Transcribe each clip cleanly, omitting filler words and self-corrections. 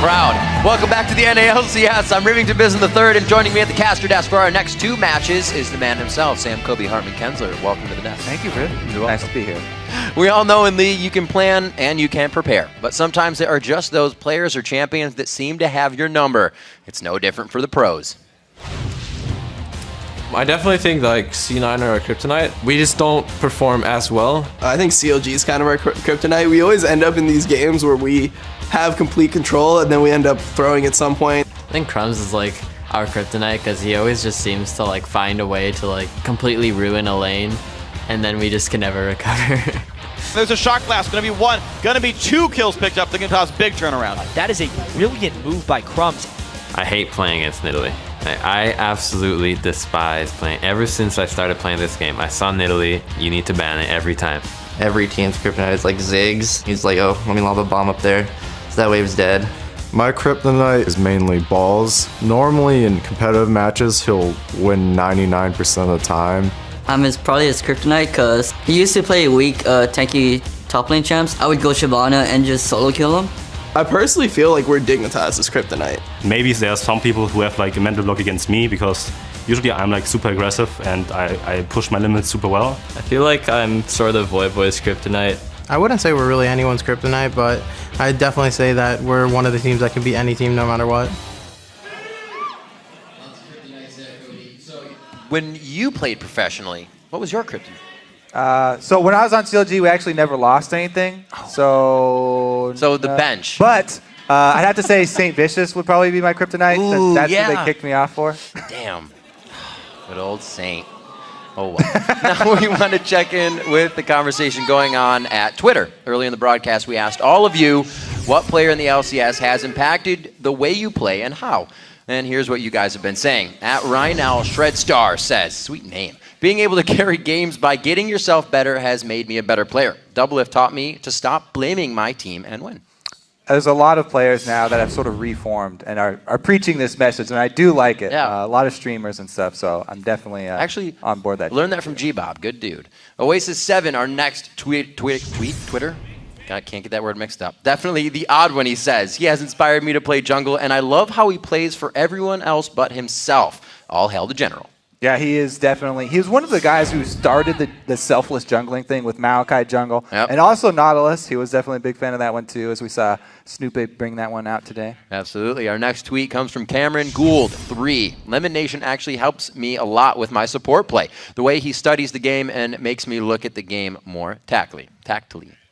crowd. Welcome back to the NA LCS. I'm Rivington Biz in the third, and joining me at the caster desk for our next two matches is the man himself, Sam Kobe Hartman Kensler. Welcome to the desk. Thank you, Riv. Nice to be here. We all know in League you can plan and you can prepare, but sometimes there are just those players or champions that seem to have your number. It's no different for the pros. I definitely think like C9 or Kryptonite, we just don't perform as well. I think CLG is kind of our kryptonite. We always end up in these games where we have complete control and then we end up throwing at some point. I think Crumbs is like our kryptonite because he always just seems to like find a way to like completely ruin a lane and then we just can never recover. There's a shot glass, gonna be one, gonna be two kills picked up that can cause big turnaround. That is a brilliant move by Crumbs. I hate playing against Nidalee. I absolutely despise playing. Ever since I started playing this game, I saw Nidalee, you need to ban it every time. Every team's kryptonite is like Ziggs. He's like, oh, let me lob a bomb up there. So that wave's dead. My kryptonite is mainly balls. Normally in competitive matches, he'll win 99% of the time. Probably his kryptonite because he used to play weak, tanky top lane champs. I would go Shyvana and just solo kill him. I personally feel like we're Dignitas as kryptonite. Maybe there's some people who have like a mental block against me because usually I'm like super aggressive and I push my limits super well. I feel like I'm sort of Voivoy's kryptonite. I wouldn't say we're really anyone's kryptonite, but I'd definitely say that we're one of the teams that can beat any team no matter what. When you played professionally, what was your kryptonite? So when I was on CLG, we actually never lost anything. So the bench. But I'd have to say St. Vicious would probably be my kryptonite. Ooh, that's yeah. what they kicked me off for. Damn. Good old Saint. Oh, well. Now we want to check in with the conversation going on at Twitter. Early in the broadcast, we asked all of you what player in the LCS has impacted the way you play and how. And here's what you guys have been saying. At Rhinal Shredstar says, sweet name, being able to carry games by getting yourself better has made me a better player. Doublelift taught me to stop blaming my team and win. There's a lot of players now that have sort of reformed and are preaching this message, and I do like it. Yeah. A lot of streamers and stuff, so I'm definitely actually on board that. Learned that from G-Bob. Good dude. Oasis7, our next Twitter? God, can't get that word mixed up. Definitely the odd one, he says. He has inspired me to play jungle, and I love how he plays for everyone else but himself. All hail the general. Yeah, he is definitely. He was one of the guys who started the selfless jungling thing with Maokai jungle. Yep. And also Nautilus. He was definitely a big fan of that one too, as we saw Snoop bring that one out today. Absolutely. Our next tweet comes from Cameron Gould, 3. Lemon Nation actually helps me a lot with my support play. The way he studies the game and makes me look at the game more tactily.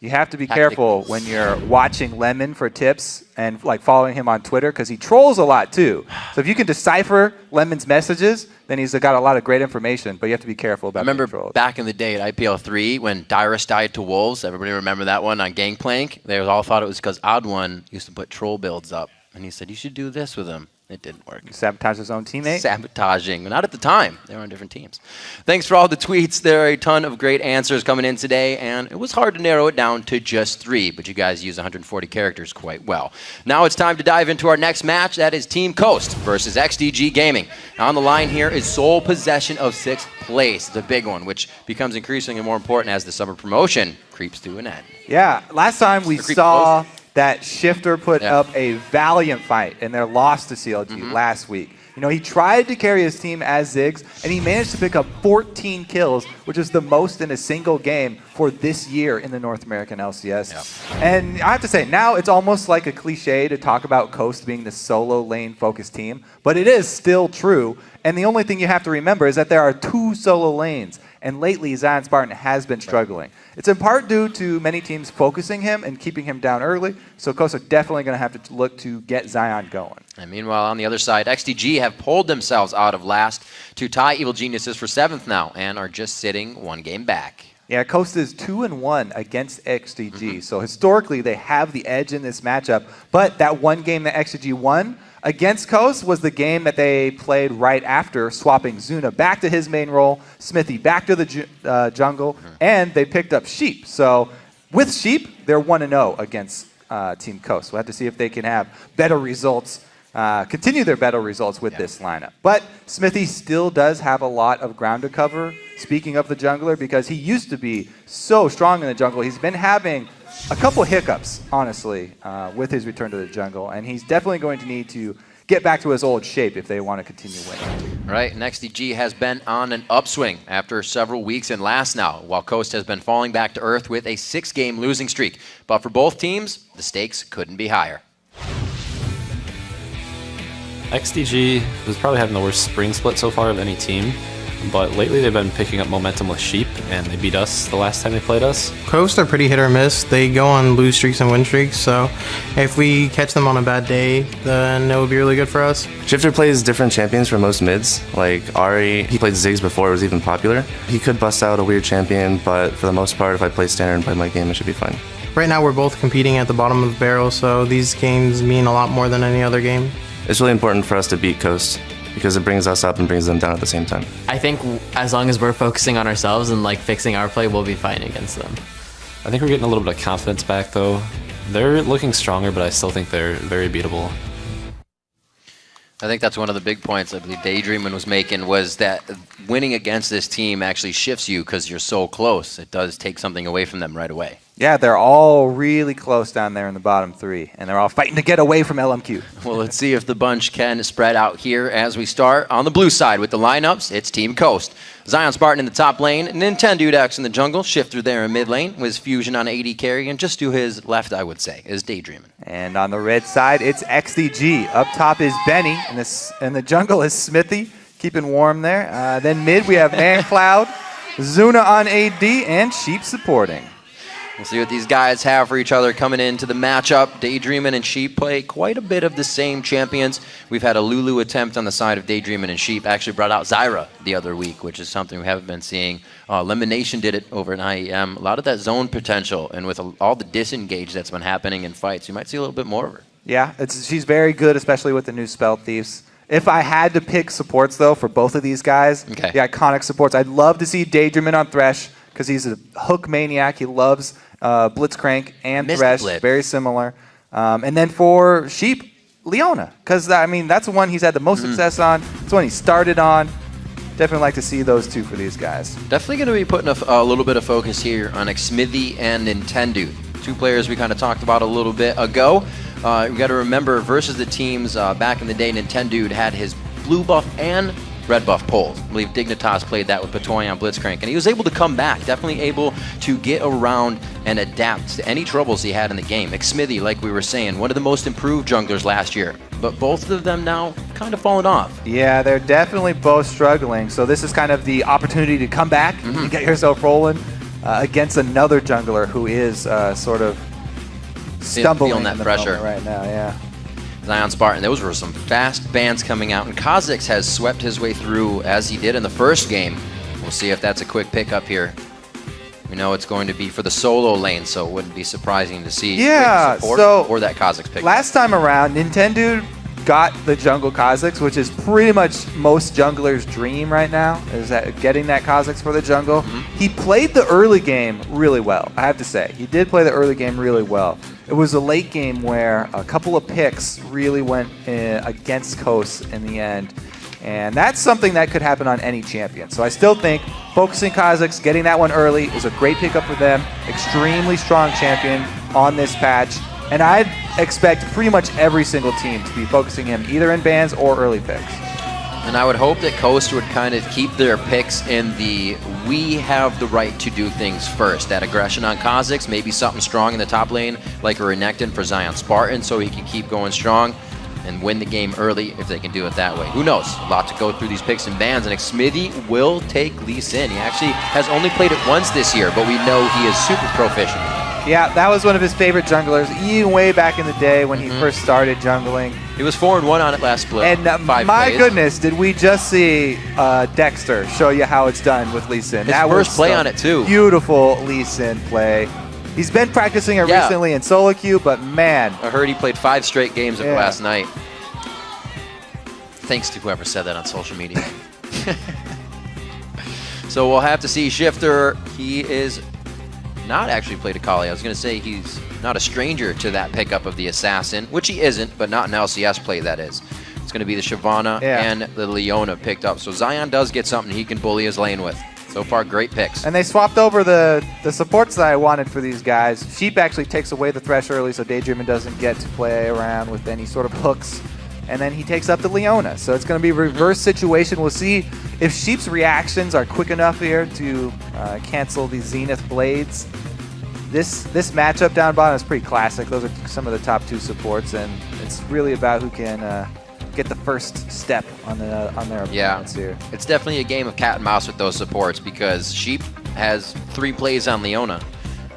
You have to be careful when you're watching Lemon for tips and like following him on Twitter because he trolls a lot too. So if you can decipher Lemon's messages, then he's got a lot of great information, but you have to be careful about being trolled. Remember back in the day at IPL 3 when Dyrus died to Wolves? Everybody remember that one on Gangplank? They all thought it was because Odd1 used to put troll builds up. And he said, you should do this with him. It didn't work. He sabotaged his own teammate? Sabotaging. Not at the time. They were on different teams. Thanks for all the tweets. There are a ton of great answers coming in today, and it was hard to narrow it down to just 3, but you guys use 140 characters quite well. Now it's time to dive into our next match. That is Team Coast versus XDG Gaming. Now on the line here is sole possession of 6th place. It's a big one, which becomes increasingly more important as the summer promotion creeps to an end. Yeah, last time we saw that Shifter put up a valiant fight in their loss to CLG last week. You know, he tried to carry his team as Ziggs, and he managed to pick up 14 kills, which is the most in a single game for this year in the North American LCS. And I have to say, now it's almost like a cliche to talk about Coast being the solo lane-focused team, but it is still true. And the only thing you have to remember is that there are 2 solo lanes. And lately, Zion Spartan has been struggling. It's in part due to many teams focusing him and keeping him down early, so Coast are definitely going to have to look to get Zion going. And meanwhile, on the other side, XDG have pulled themselves out of last to tie Evil Geniuses for 7th now and are just sitting 1 game back. Yeah, Coast is 2-1 against XDG, so historically they have the edge in this matchup, but that one game that XDG won against Coast was the game that they played right after swapping Zuna back to his main role, Smithy back to the jungle, and they picked up Sheep. So with Sheep, they're 1-0 against Team Coast. We'll have to see if they can have better results, continue their better results with this lineup. But Smithy still does have a lot of ground to cover, speaking of the jungler, because he used to be so strong in the jungle. He's been having a couple hiccups, honestly, with his return to the jungle, and he's definitely going to need to get back to his old shape if they want to continue winning. Right, and XDG has been on an upswing after several weeks in last now, while Coast has been falling back to earth with a 6-game losing streak. But for both teams, the stakes couldn't be higher. XDG was probably having the worst spring split so far of any team, but lately they've been picking up momentum with Sheep, and they beat us the last time they played us. Coast are pretty hit or miss. They go on lose streaks and win streaks, so if we catch them on a bad day, then it would be really good for us. Shifter plays different champions for most mids. Like Ari, he played Ziggs before it was even popular. He could bust out a weird champion, but for the most part, if I play standard and play my game, it should be fine. Right now we're both competing at the bottom of the barrel, so these games mean a lot more than any other game. It's really important for us to beat Coast, because it brings us up and brings them down at the same time. I think as long as we're focusing on ourselves and like fixing our play, we'll be fine against them. I think we're getting a little bit of confidence back though. They're looking stronger, but I still think they're very beatable. I think that's one of the big points I believe Daydreamin was making, was that winning against this team actually shifts you because you're so close. It does take something away from them right away. Yeah, they're all really close down there in the bottom 3, and they're all fighting to get away from LMQ. Well, let's see if the bunch can spread out here as we start. On the blue side with the lineups, it's Team Coast. Zion Spartan in the top lane, Nintendo X in the jungle, Shifter there in mid lane with Fusion on AD carry, and just to his left, I would say, is Daydreamin. And on the red side, it's XDG. Up top is Benny, and the jungle is Smithy, keeping warm there. Then mid, we have ManCloud, Zuna on AD, and Sheep supporting. We'll see what these guys have for each other coming into the matchup. Daydreamin and Sheep play quite a bit of the same champions. We've had a Lulu attempt on the side of Daydreamin and Sheep. Actually brought out Zyra the other week, which is something we haven't been seeing. Elimination did it over in IEM. A lot of that zone potential, and with all the disengage that's been happening in fights, you might see a little bit more of her. Yeah, she's very good, especially with the new Spell Thieves. If I had to pick supports, though, for both of these guys, the iconic supports, I'd love to see Daydreamin on Thresh, because he's a hook maniac. He loves Blitzcrank and Thresh, very similar. And then for Sheep, Leona, because I mean that's the one he's had the most success on. It's the one he started on. Definitely like to see those two for these guys. Definitely going to be putting a little bit of focus here on Xmithy and Nintendo, two players we kind of talked about a little bit ago. We got to remember versus the teams back in the day, Nintendo had his blue buff and red buff pulled. I believe Dignitas played that with Patoy on Blitzcrank, and he was able to come back, definitely able to get around and adapt to any troubles he had in the game. Xmithy, like we were saying, one of the most improved junglers last year, but both of them now kind of fallen off. Yeah, they're definitely both struggling, so this is kind of the opportunity to come back and get yourself rolling against another jungler who is sort of stumbling feeling that pressure right now. Yeah. Zion Spartan, those were some fast bans coming out, and Kha'Zix has swept his way through as he did in the first game. We'll see if that's a quick pickup here. We know it's going to be for the solo lane, so it wouldn't be surprising to see support for that Kha'Zix pickup. Last time around, Nintendo got the jungle Kha'Zix, which is pretty much most junglers' dream right now, is that getting that Kha'Zix for the jungle. He played the early game really well, I have to say. He did play the early game really well. It was a late game where a couple of picks really went against Coast in the end. And that's something that could happen on any champion. So I still think focusing Kha'Zix, getting that one early is a great pickup for them. Extremely strong champion on this patch. And I'd expect pretty much every single team to be focusing him either in bans or early picks. And I would hope that Coast would kind of keep their picks in the we have the right to do things first. That aggression on Kha'Zix, maybe something strong in the top lane like a Renekton for Zion Spartan so he can keep going strong and win the game early if they can do it that way. Who knows? A lot to go through these picks and bans, and Xmithy will take Lee Sin. He actually has only played it once this year, but we know he is super proficient. Yeah, that was one of his favorite junglers, even way back in the day when he first started jungling. He was 4-1 on it last split. And my goodness, did we just see Dexter show you how it's done with Lee Sin. His first play on it, too. Beautiful Lee Sin play. He's been practicing it recently in solo queue, but man. I heard he played 5 straight games of it last night. Thanks to whoever said that on social media. So we'll have to see Shifter. He is not actually played Akali. I was going to say he's not a stranger to that pickup of the Assassin, which he isn't, but not an LCS play, that is. It's going to be the Shyvana and the Leona picked up. So Zion does get something he can bully his lane with. So far, great picks. And they swapped over the supports that I wanted for these guys. Sheep actually takes away the Thresh early, so Daydreamin doesn't get to play around with any sort of hooks. And then he takes up the Leona. So it's going to be a reverse situation. We'll see if Sheep's reactions are quick enough here to cancel the Zenith Blades. This matchup down bottom is pretty classic. Those are some of the top 2 supports, and it's really about who can get the first step on their opponents here. It's definitely a game of cat and mouse with those supports because Sheep has 3 plays on Leona,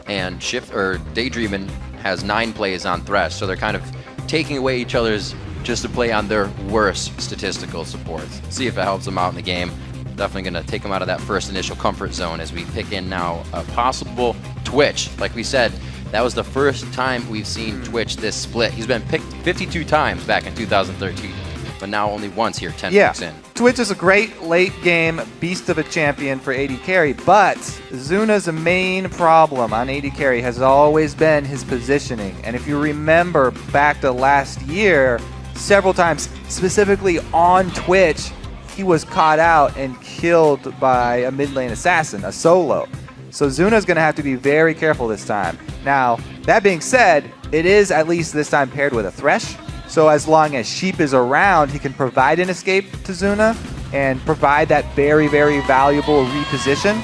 and Daydreamin has 9 plays on Thresh. So they're kind of taking away each other's just to play on their worst statistical supports. See if it helps them out in the game. Definitely going to take them out of that first initial comfort zone as we pick in now a possible Twitch. Like we said, that was the first time we've seen Twitch this split. He's been picked 52 times back in 2013, but now only once here, 10 picks in. Twitch is a great late game beast of a champion for AD carry, but Zuna's main problem on AD carry has always been his positioning. And if you remember back to last year, several times, specifically on Twitch, he was caught out and killed by a mid lane assassin, a solo. So Zuna's going to have to be very careful this time. Now, that being said, it is at least this time paired with a Thresh. So as long as Sheep is around, he can provide an escape to Zuna and provide that very, very valuable reposition.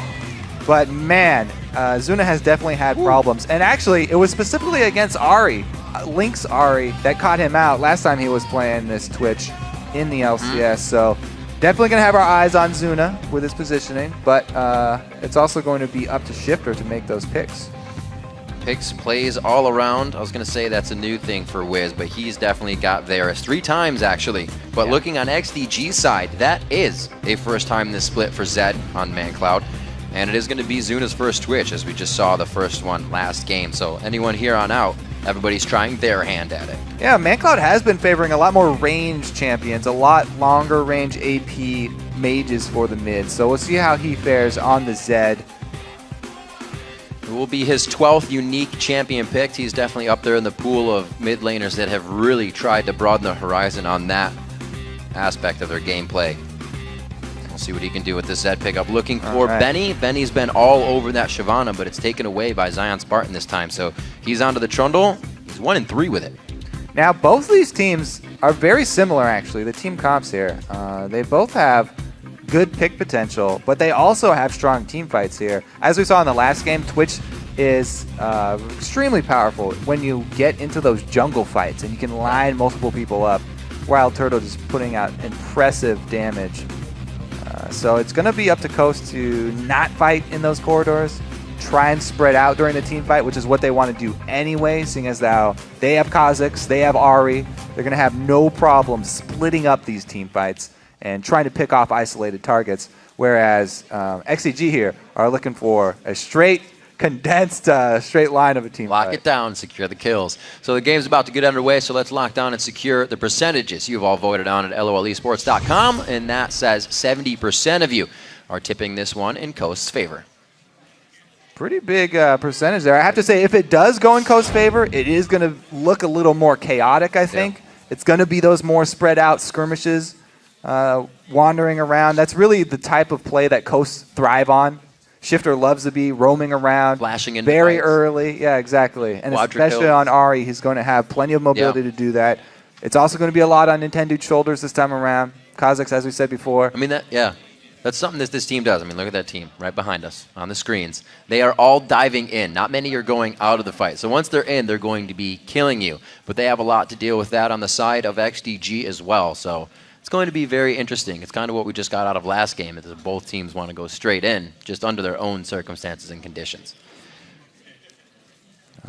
But man, Zuna has definitely had problems. And actually, it was specifically against Ahri, Link's Ahri, that caught him out last time he was playing this Twitch in the LCS. So definitely going to have our eyes on Zuna with his positioning, but it's also going to be up to Shifter to make those picks. Picks, plays all around. I was going to say that's a new thing for Wiz, but he's definitely got Varus 3 times, actually. But looking on XDG's side, that is a first time in this split for Zed on ManCloud. And it is going to be Zuna's first Twitch, as we just saw the first one last game. So anyone here on out, everybody's trying their hand at it. Yeah, ManCloud has been favoring a lot more range champions, a lot longer range AP mages for the mid. So we'll see how he fares on the Zed. It will be his 12th unique champion picked. He's definitely up there in the pool of mid laners that have really tried to broaden the horizon on that aspect of their gameplay. We'll see what he can do with this Zed pickup. Looking for Benny. Benny's been all over that Shyvana, but it's taken away by Zion Spartan this time. So he's onto the Trundle. He's 1-3 with it. Now, both these teams are very similar, actually, the team comps here. They both have good pick potential, but they also have strong team fights here. As we saw in the last game, Twitch is extremely powerful when you get into those jungle fights and you can line multiple people up. Wild Turtle just putting out impressive damage. So it's going to be up to Coast to not fight in those corridors, try and spread out during the team fight, which is what they want to do anyway, seeing as how they have Kha'Zix, they have Ahri. They're going to have no problem splitting up these team fights and trying to pick off isolated targets, whereas XDG here are looking for a straight, condensed, straight line of a team Lock fight. it down, secure the kills. So the game's about to get underway, so let's lock down and secure the percentages you've all voted on at lolesports.com, and that says 70% of you are tipping this one in Coast's favor. Pretty big percentage there. I have to say, if it does go in Coast's favor, it is going to look a little more chaotic, I think. It's going to be those more spread out skirmishes, wandering around. That's really the type of play that Coast thrive on. Shifter loves to be roaming around, flashing into very fights. early. Yeah, exactly. And Quadra especially kills. on Ahri, he's going to have plenty of mobility to do that. It's also going to be a lot on Nintendo's shoulders this time around. Kha'Zix, as we said before. I mean, that's something that this team does. I mean, look at that team right behind us on the screens. They are all diving in. Not many are going out of the fight. So once they're in, they're going to be killing you. But they have a lot to deal with that on the side of XDG as well. So it's going to be very interesting. It's kind of what we just got out of last game, is that both teams want to go straight in, just under their own circumstances and conditions.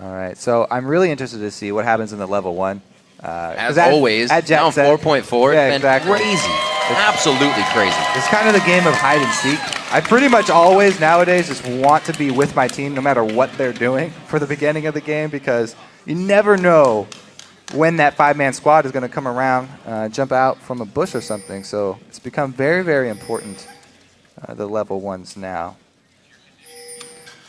All right, so I'm really interested to see what happens in the level 1. As always, at down 4.4. Yeah, It's exactly. been crazy. Absolutely crazy. It's kind of the game of hide and seek. I pretty much always nowadays just want to be with my team no matter what they're doing for the beginning of the game, because you never know when that 5-man squad is going to come around, jump out from a bush or something. So it's become very, very important, the level 1s now.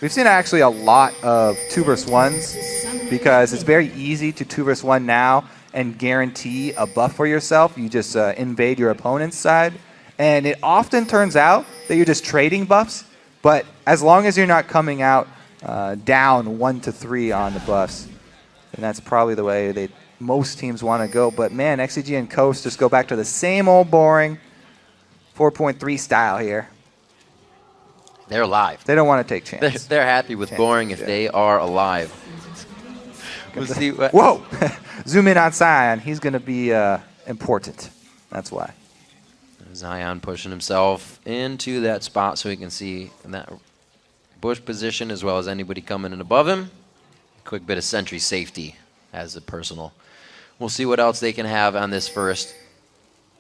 We've seen actually a lot of 2 vs 1s because it's very easy to 2 vs 1 now and guarantee a buff for yourself. You just invade your opponent's side. And it often turns out that you're just trading buffs. But as long as you're not coming out down 1-3 on the buffs, then that's probably the way most teams want to go. But man, XDG and Coast just go back to the same old boring 4.3 style here. They're alive. They don't want to take chances. They're happy with boring if they are alive. We'll see what. Whoa! Zoom in on Zion. He's going to be important. That's why. Zion pushing himself into that spot so he can see that bush position as well as anybody coming in above him. Quick bit of sentry safety as a personal. We'll see what else they can have on this first.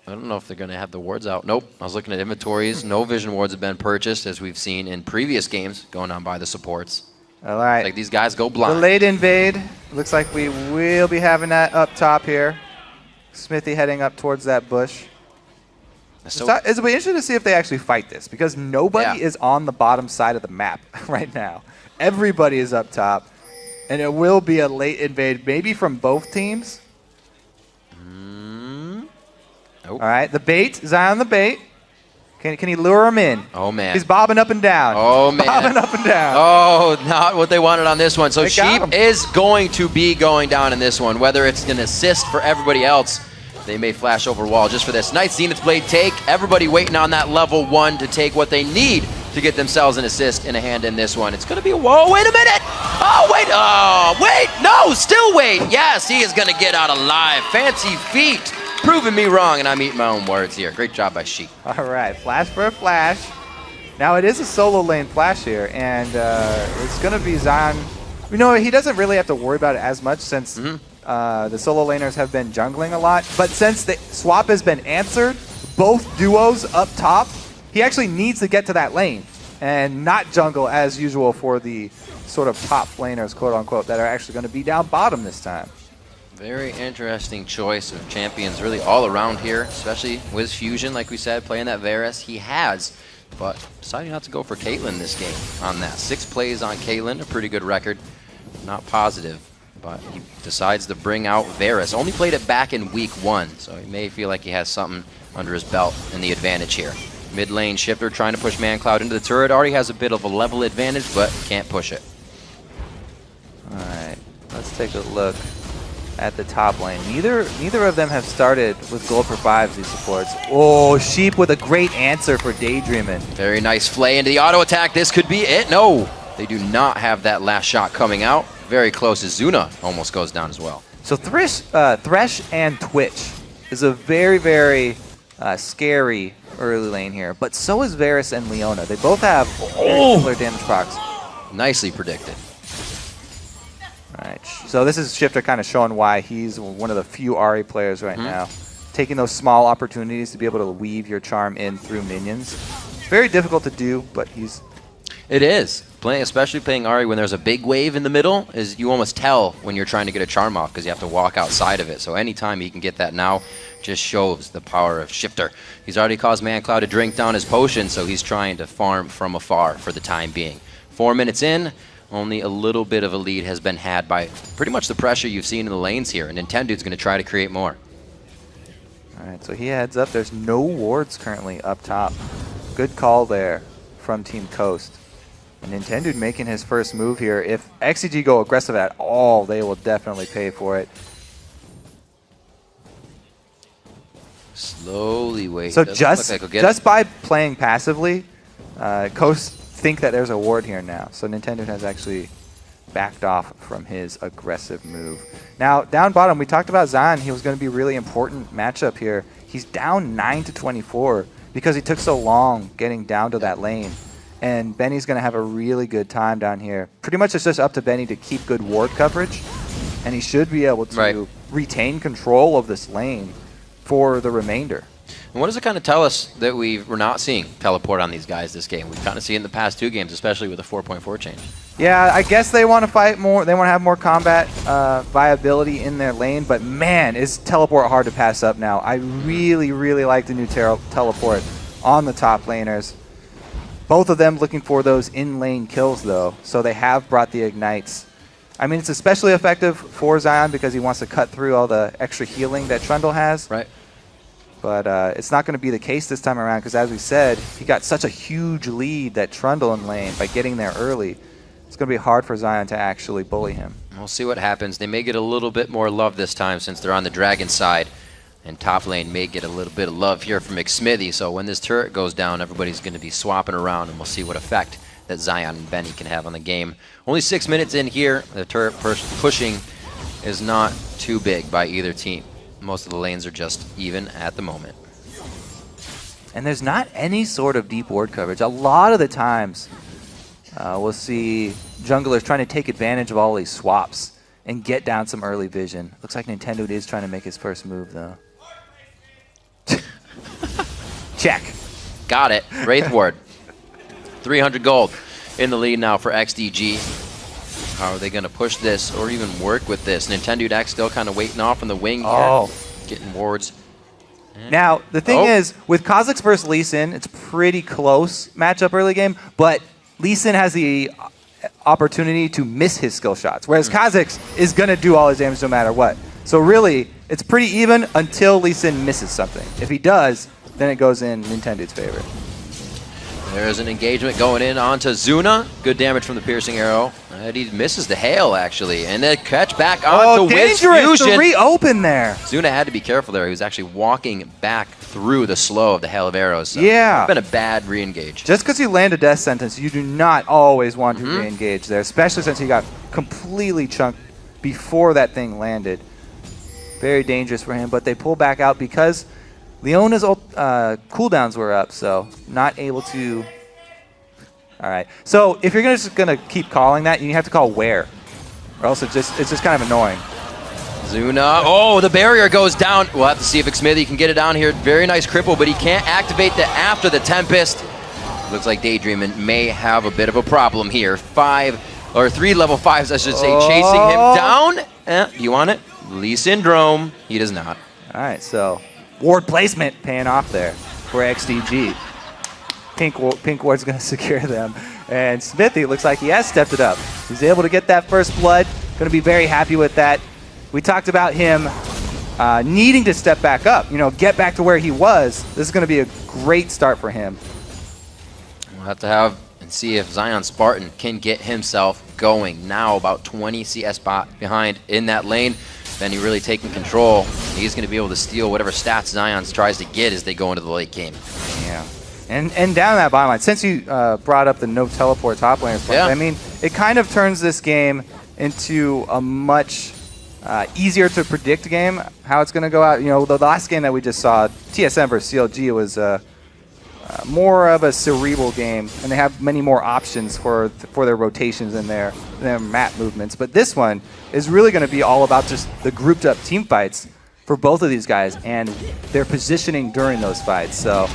I don't know if they're going to have the wards out. Nope. I was looking at inventories. No vision wards have been purchased, as we've seen in previous games going on by the supports. All right. Like these guys go blind. Delayed invade. Looks like we will be having that up top here. Smithy heading up towards that bush. So it'll be interesting to see if they actually fight this, because nobody is on the bottom side of the map right now. Everybody is up top, and it will be a late invade, maybe from both teams. All right, the bait. Zion the bait. Can he lure him in? Oh, man. He's bobbing up and down. Oh, man. Bobbing up and down. Oh, not what they wanted on this one. So They got Sheep is going to be going down in this one. Whether it's an assist for everybody else, they may flash over wall just for this. Nice Zenith Blade take. Everybody waiting on that level 1 to take what they need to get themselves an assist and a hand in this one. It's going to be a whoa, wait a minute. Oh, wait, no, still wait. Yes, he is going to get out alive. Fancy feet. Proving me wrong, and I'm eating my own words here. Great job by Sheep. All right, flash for a flash. Now it is a solo lane flash here, and it's going to be Zion. You know, he doesn't really have to worry about it as much since the solo laners have been jungling a lot. But since the swap has been answered, both duos up top, he actually needs to get to that lane and not jungle as usual for the sort of top laners, quote unquote, that are actually going to be down bottom this time. Very interesting choice of champions really all around here, especially with Fusion, like we said, playing that Varus. He has, but deciding not to go for Caitlyn this game on that. 6 plays on Caitlyn, a pretty good record. Not positive, but he decides to bring out Varus. Only played it back in week 1, so he may feel like he has something under his belt in the advantage here. Mid lane Shifter trying to push ManCloud into the turret. Already has a bit of a level advantage, but can't push it. All right, let's take a look at the top lane. Neither of them have started with gold for 5s, these supports. Oh, Sheep with a great answer for Daydreamin'. Very nice flay into the auto attack. This could be it. No, they do not have that last shot coming out. Very close as Zuna almost goes down as well. So Thresh and Twitch is a very, very scary early lane here, but so is Varus and Leona. They both have very similar damage procs. Nicely predicted. All right, so this is Shifter kind of showing why he's one of the few Ahri players right now. Taking those small opportunities to be able to weave your charm in through minions. It's very difficult to do, but he's... It is. Especially playing Ahri when there's a big wave in the middle, is you almost tell when you're trying to get a charm off because you have to walk outside of it. So anytime he can get that now just shows the power of Shifter. He's already caused ManCloud to drink down his potion, so he's trying to farm from afar for the time being. 4 minutes in, only a little bit of a lead has been had by pretty much the pressure you've seen in the lanes here, and Nintendo's going to try to create more. All right, so he heads up. There's no wards currently up top. Good call there from Team Coast. And Nintendo making his first move here. If XDG go aggressive at all, they will definitely pay for it. Slowly wait. So just by playing passively, Coast think that there's a ward here now. So Nintendo has actually backed off from his aggressive move. Now, down bottom, we talked about Zion. He was going to be a really important matchup here. He's down 9-24 because he took so long getting down to that lane. And Benny's going to have a really good time down here. Pretty much it's just up to Benny to keep good ward coverage. And he should be able to retain control of this lane for the remainder. And what does it kind of tell us that we're not seeing teleport on these guys this game? We've kind of seen it in the past 2 games, especially with the 4.4 change. Yeah, I guess they want to fight more. They want to have more combat viability in their lane. But man, is teleport hard to pass up now. I really, really like the new teleport on the top laners. Both of them looking for those in-lane kills, though. So they have brought the ignites. I mean, it's especially effective for Zion because he wants to cut through all the extra healing that Trundle has. Right. But it's not going to be the case this time around because, as we said, he got such a huge lead that Trundle in lane by getting there early. It's going to be hard for Zion to actually bully him. We'll see what happens. They may get a little bit more love this time since they're on the Dragon side. And top lane may get a little bit of love here from McSmithy. So when this turret goes down, everybody's going to be swapping around, and we'll see what effect that Zion and Benny can have on the game. Only 6 minutes in here. The turret pushing is not too big by either team. Most of the lanes are just even at the moment. And there's not any sort of deep ward coverage. A lot of the times we'll see junglers trying to take advantage of all these swaps and get down some early vision. Looks like Nintendo is trying to make his first move, though. Check. Got it. Wraith Ward. 300 gold in the lead now for XDG. How are they going to push this or even work with this? Nintendo X still kind of waiting off on the wing here. Getting wards. Now, the thing is, with Kha'Zix versus Lee Sin, it's pretty close matchup early game, but Lee Sin has the opportunity to miss his skill shots, whereas Kha'Zix is going to do all his damage no matter what. So really, it's pretty even until Lee Sin misses something. If he does, then it goes in Nintendo's favor. There's an engagement going in onto Zuna. Good damage from the piercing arrow. And he misses the hail, actually. And then catch back onto Wiz dangerous Fusion. to reopen there. Zuna had to be careful there. He was actually walking back through the slow of the hail of arrows. So Yeah. It's been a bad re-engage. Just because you land a death sentence, you do not always want to re-engage there, especially since he got completely chunked before that thing landed. Very dangerous for him, but they pull back out because Leona's cooldowns were up, so not able to. All right. So if you're just gonna keep calling that, you have to call where, or else it's just kind of annoying. Zuna. Oh, the barrier goes down. We'll have to see if XSmithy can get it down here. Very nice cripple, but he can't activate the after the Tempest. Looks like Daydreamin may have a bit of a problem here. 3 level 5s, I should say, chasing him down. You want it? Lee Syndrome. He does not. All right. So ward placement paying off there for XDG. Pink Ward's going to secure them. And Smithy looks like he has stepped it up. He's able to get that first blood. Going to be very happy with that. We talked about him needing to step back up, get back to where he was. This is going to be a great start for him. We'll have to have and see if Zion Spartan can get himself going. Now about 20 CS behind in that lane. Benny really taking control. He's going to be able to steal whatever stats Zion tries to get as they go into the late game. Yeah. And down that bottom line, since you brought up the no teleport top laners point, I mean, it kind of turns this game into a much easier to predict game, how it's going to go out. The last game that we just saw, TSM versus CLG, was more of a cerebral game, and they have many more options for their rotations and their map movements. But this one is really going to be all about just the grouped up team fights for both of these guys and their positioning during those fights. So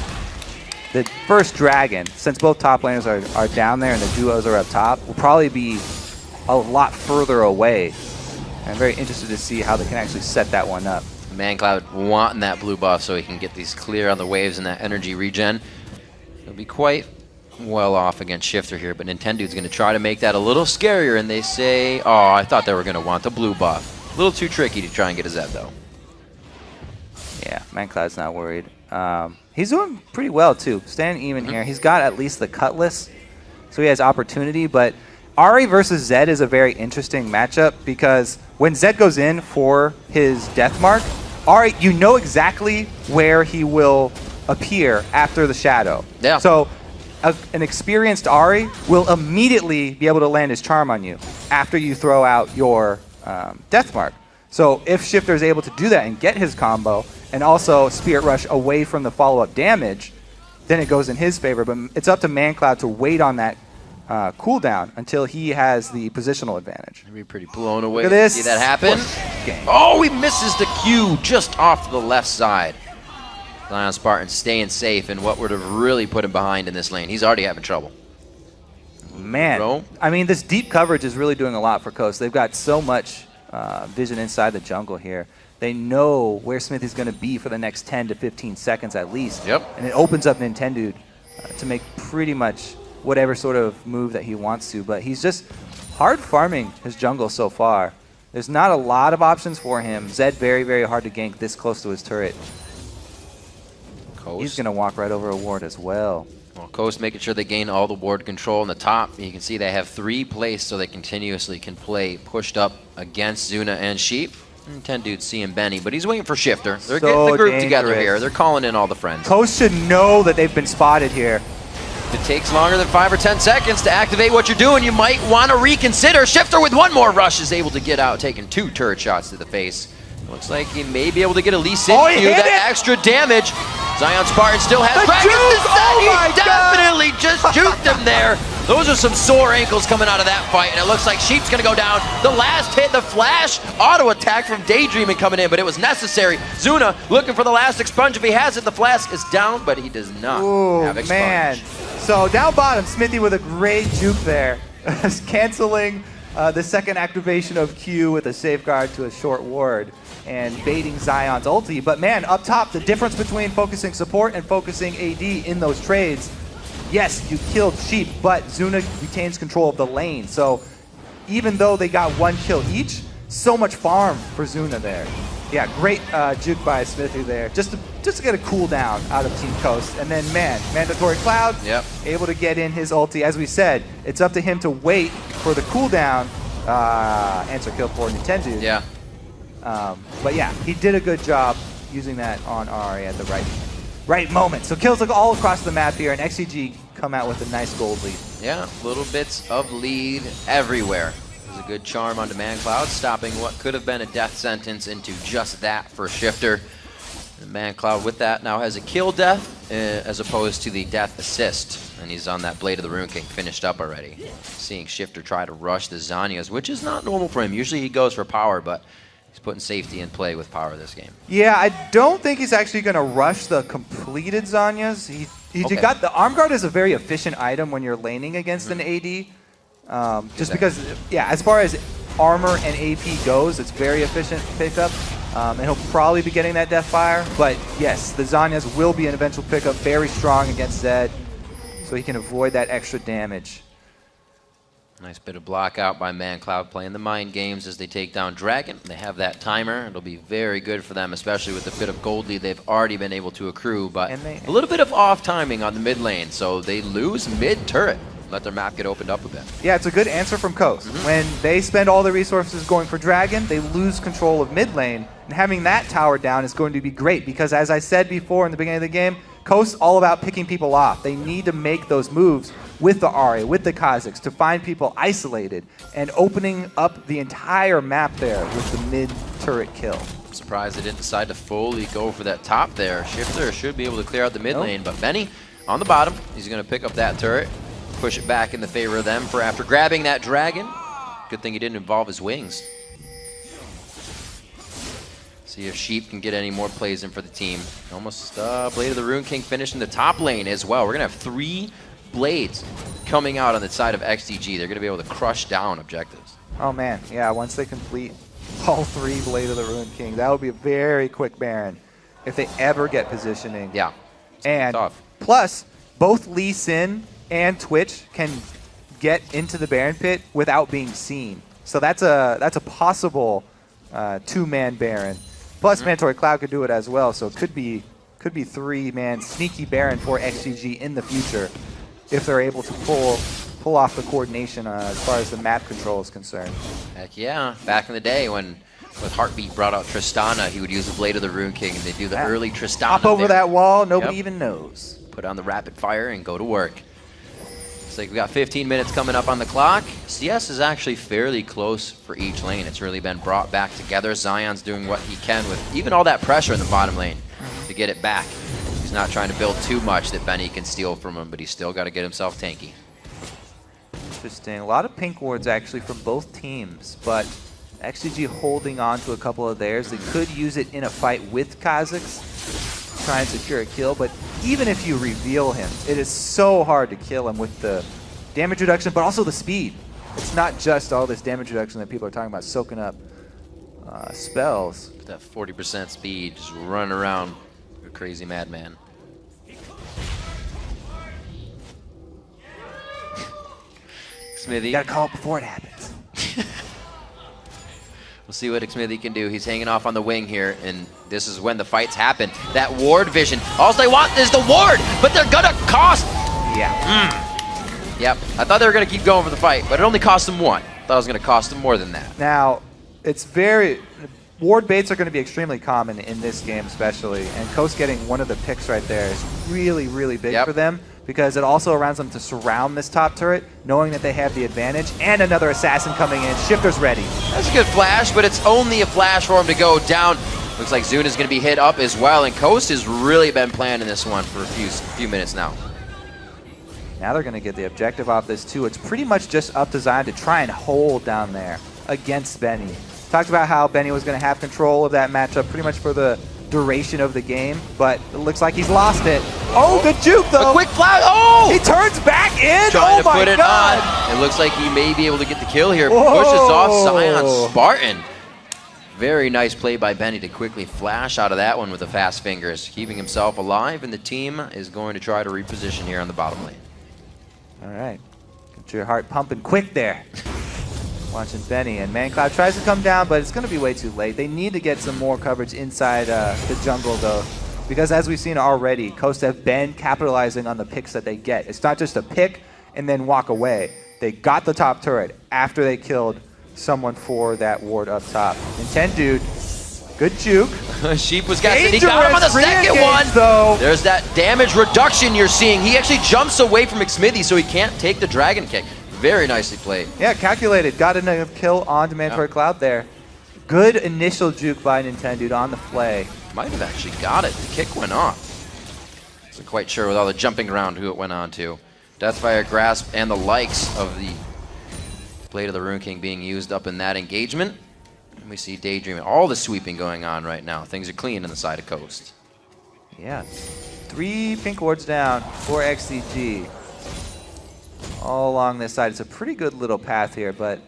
the first Dragon, since both top laners are down there and the duos are up top, will probably be a lot further away. I'm very interested to see how they can actually set that one up. ManCloud wanting that blue buff so he can get these clear on the waves and that energy regen. He'll be quite well off against Shifter here, but Nintendo's going to try to make that a little scarier, and they say, oh, I thought they were going to want the blue buff. A little too tricky to try and get a Zed, though. Yeah, ManCloud's not worried. He's doing pretty well, too. Staying even here. He's got at least the Cutlass, so he has opportunity, but Ahri versus Zed is a very interesting matchup because when Zed goes in for his death mark, Ahri, you know exactly where he will appear after the shadow. Yeah. So an experienced Ahri will immediately be able to land his charm on you after you throw out your death mark. So if Shifter is able to do that and get his combo and also Spirit Rush away from the follow-up damage, then it goes in his favor. But it's up to ManCloud to wait on that cooldown until he has the positional advantage. He'll be pretty blown away Look at this. to see that happen. Oh, he misses the Q just off to the left side. Zion Spartan staying safe in what would have really put him behind in this lane. He's already having trouble. Man, I mean, this deep coverage is really doing a lot for Coast. They've got so much vision inside the jungle here. They know where Smithy's going to be for the next 10 to 15 seconds at least. Yep. And it opens up Nintendo to make pretty much whatever sort of move that he wants to. But he's just hard farming his jungle so far. There's not a lot of options for him. Zed very, very hard to gank this close to his turret. Coast. He's going to walk right over a ward as well. Well, Coast making sure they gain all the ward control in the top. You can see they have 3 placed so they continuously can play pushed up against Zuna and Sheep. And 10 dudes seeing Benny, but he's waiting for Shifter. They're getting the group together here. They're calling in all the friends. Coast should know that they've been spotted here. If it takes longer than 5 or 10 seconds to activate what you're doing, you might want to reconsider. Shifter with 1 more rush is able to get out, taking 2 turret shots to the face. Looks like he may be able to get a Lee Sin that extra damage. Zion Spartan still has Dragons to set. He definitely just juked him there. Those are some sore ankles coming out of that fight, and it looks like Sheep's gonna go down. The last hit, the flash auto attack from Daydreaming coming in, but it was necessary. Zuna looking for the last expunge if he has it. The flask is down, but he does not have expunge. Man. So down bottom, Smithy with a great juke there, canceling the second activation of Q with a safeguard to a short ward and baiting Zion's ulti. But man, up top, the difference between focusing support and focusing AD in those trades, yes, you killed Sheep, but Zuna retains control of the lane. So even though they got 1 kill each, so much farm for Zuna there. Yeah, great juke by Smithy there, just to get a cooldown out of Team Coast. And then, man, Mandatory Cloud, able to get in his ulti. As we said, it's up to him to wait for the cooldown. Answer kill for Nintendo. Yeah. But yeah, he did a good job using that on Ari at the right moment. So kills look all across the map here, and XDG come out with a nice gold lead. Yeah, little bits of lead everywhere. There's a good charm on Demand Cloud, stopping what could have been a death sentence into just that for Shifter. Demand Cloud with that now has a kill death as opposed to the death assist. And he's on that Blade of the Rune King, finished up already. Seeing Shifter try to rush the Zanyas, which is not normal for him. Usually he goes for power, but he's putting safety in play with power this game. Yeah, I don't think he's actually going to rush the completed Zanyas. He got the Arm Guard is a very efficient item when you're laning against an AD. Just because, yeah, as far as armor and AP goes, it's very efficient pickup. And he'll probably be getting that Deathfire. But yes, the Zanyas will be an eventual pickup, very strong against Zed, so he can avoid that extra damage. Nice bit of block out by ManCloud, playing the mind games as they take down Dragon. They have that timer. It'll be very good for them, especially with the bit of gold lead they've already been able to accrue. But a little bit of off timing on the mid lane, so they lose mid turret. Let their map get opened up a bit. Yeah, it's a good answer from Coast. When they spend all the resources going for Dragon, they lose control of mid lane. And having that tower down is going to be great because, as I said before in the beginning of the game, Coast's all about picking people off. They need to make those moves with the Ahri, with the Kha'Zix, to find people isolated and opening up the entire map there with the mid-turret kill. I'm surprised they didn't decide to fully go for that top there. Shifter should be able to clear out the mid lane, but Benny on the bottom, he's going to pick up that turret, push it back in the favor of them for after grabbing that Dragon. Good thing he didn't involve his wings. See if Sheep can get any more plays in for the team. Almost Blade of the Rune King finished in the top lane as well. We're going to have 3 Blades coming out on the side of XDG. They're going to be able to crush down objectives. Oh man, yeah, once they complete all 3 Blade of the Rune King, that would be a very quick Baron if they ever get positioning. Yeah. And tough. Plus, both Lee Sin and Twitch can get into the Baron pit without being seen. So that's a possible 2-man Baron. Plus, Mandatory Cloud could do it as well, so it could be 3-man sneaky Baron for XGG in the future if they're able to pull off the coordination as far as the map control is concerned. Heck yeah. Back in the day when Heartbeat brought out Tristana, he would use the Blade of the Rune King, and they'd do the early Tristana. Hop over that wall, nobody even knows. Put on the rapid fire and go to work. Looks like we got 15 minutes coming up on the clock. CS is actually fairly close for each lane. It's really been brought back together. Zion's doing what he can with even all that pressure in the bottom lane to get it back. He's not trying to build too much that Benny can steal from him, but he's still got to get himself tanky. Interesting. A lot of pink wards actually from both teams, but XGG holding on to a couple of theirs. They could use it in a fight with Kha'Zix, try and secure a kill, but even if you reveal him, it is so hard to kill him with the damage reduction, but also the speed. It's not just all this damage reduction that people are talking about, soaking up spells. That 40% speed, just running around like a crazy madman. Smithy. You gotta call it before it happens. We'll see what Xmithy can do. He's hanging off on the wing here, and this is when the fights happen. That ward vision. All they want is the ward, but they're gonna cost. Yeah. Yep. I thought they were gonna keep going for the fight, but it only cost them one. I thought it was gonna cost them more than that. Now, ward baits are going to be extremely common in this game especially, and Coast getting one of the picks right there is really, really big for them because it also allows them to surround this top turret, knowing that they have the advantage, and another assassin coming in. Shifter's ready. That's a good flash, but it's only a flash for him to go down. Looks like Zuna's going to be hit up as well, and Coast has really been playing in this one for a few minutes now. Now they're going to get the objective off this too. It's pretty much just up to Zion to try and hold down there against Benny. Talked about how Benny was going to have control of that matchup pretty much for the duration of the game, but it looks like he's lost it. Oh, good juke though. A quick flash. Oh! He turns back in. Trying oh to put my it God. on. It looks like he may be able to get the kill here. Whoa. Pushes off Zion Spartan. Very nice play by Benny to quickly flash out of that one with the fast fingers, keeping himself alive, and the team is going to try to reposition here on the bottom lane. All right. Get your heart pumping quick there. Watching Benny, and ManCloud tries to come down, but it's going to be way too late. They need to get some more coverage inside the jungle, though, because as we've seen already, Coast have been capitalizing on the picks that they get. It's not just a pick and then walk away. They got the top turret after they killed someone for that ward up top. And dude, good juke. Sheep was guessing. He got him on the second one. Though. There's that damage reduction you're seeing. He actually jumps away from Xmithy, so he can't take the dragon kick. Very nicely played. Yeah, calculated. Got a kill on Mandatory Cloud there. Good initial juke by Nintendo on the play. Might have actually got it. The kick went off. Wasn't quite sure with all the jumping around who it went on to. Deathfire Grasp and the likes of the Blade of the Rune King being used up in that engagement. And we see Daydream. All the sweeping going on right now. Things are clean on the side of Coast. Yeah. 3 pink wards down for XDG. All along this side. It's a pretty good little path here, but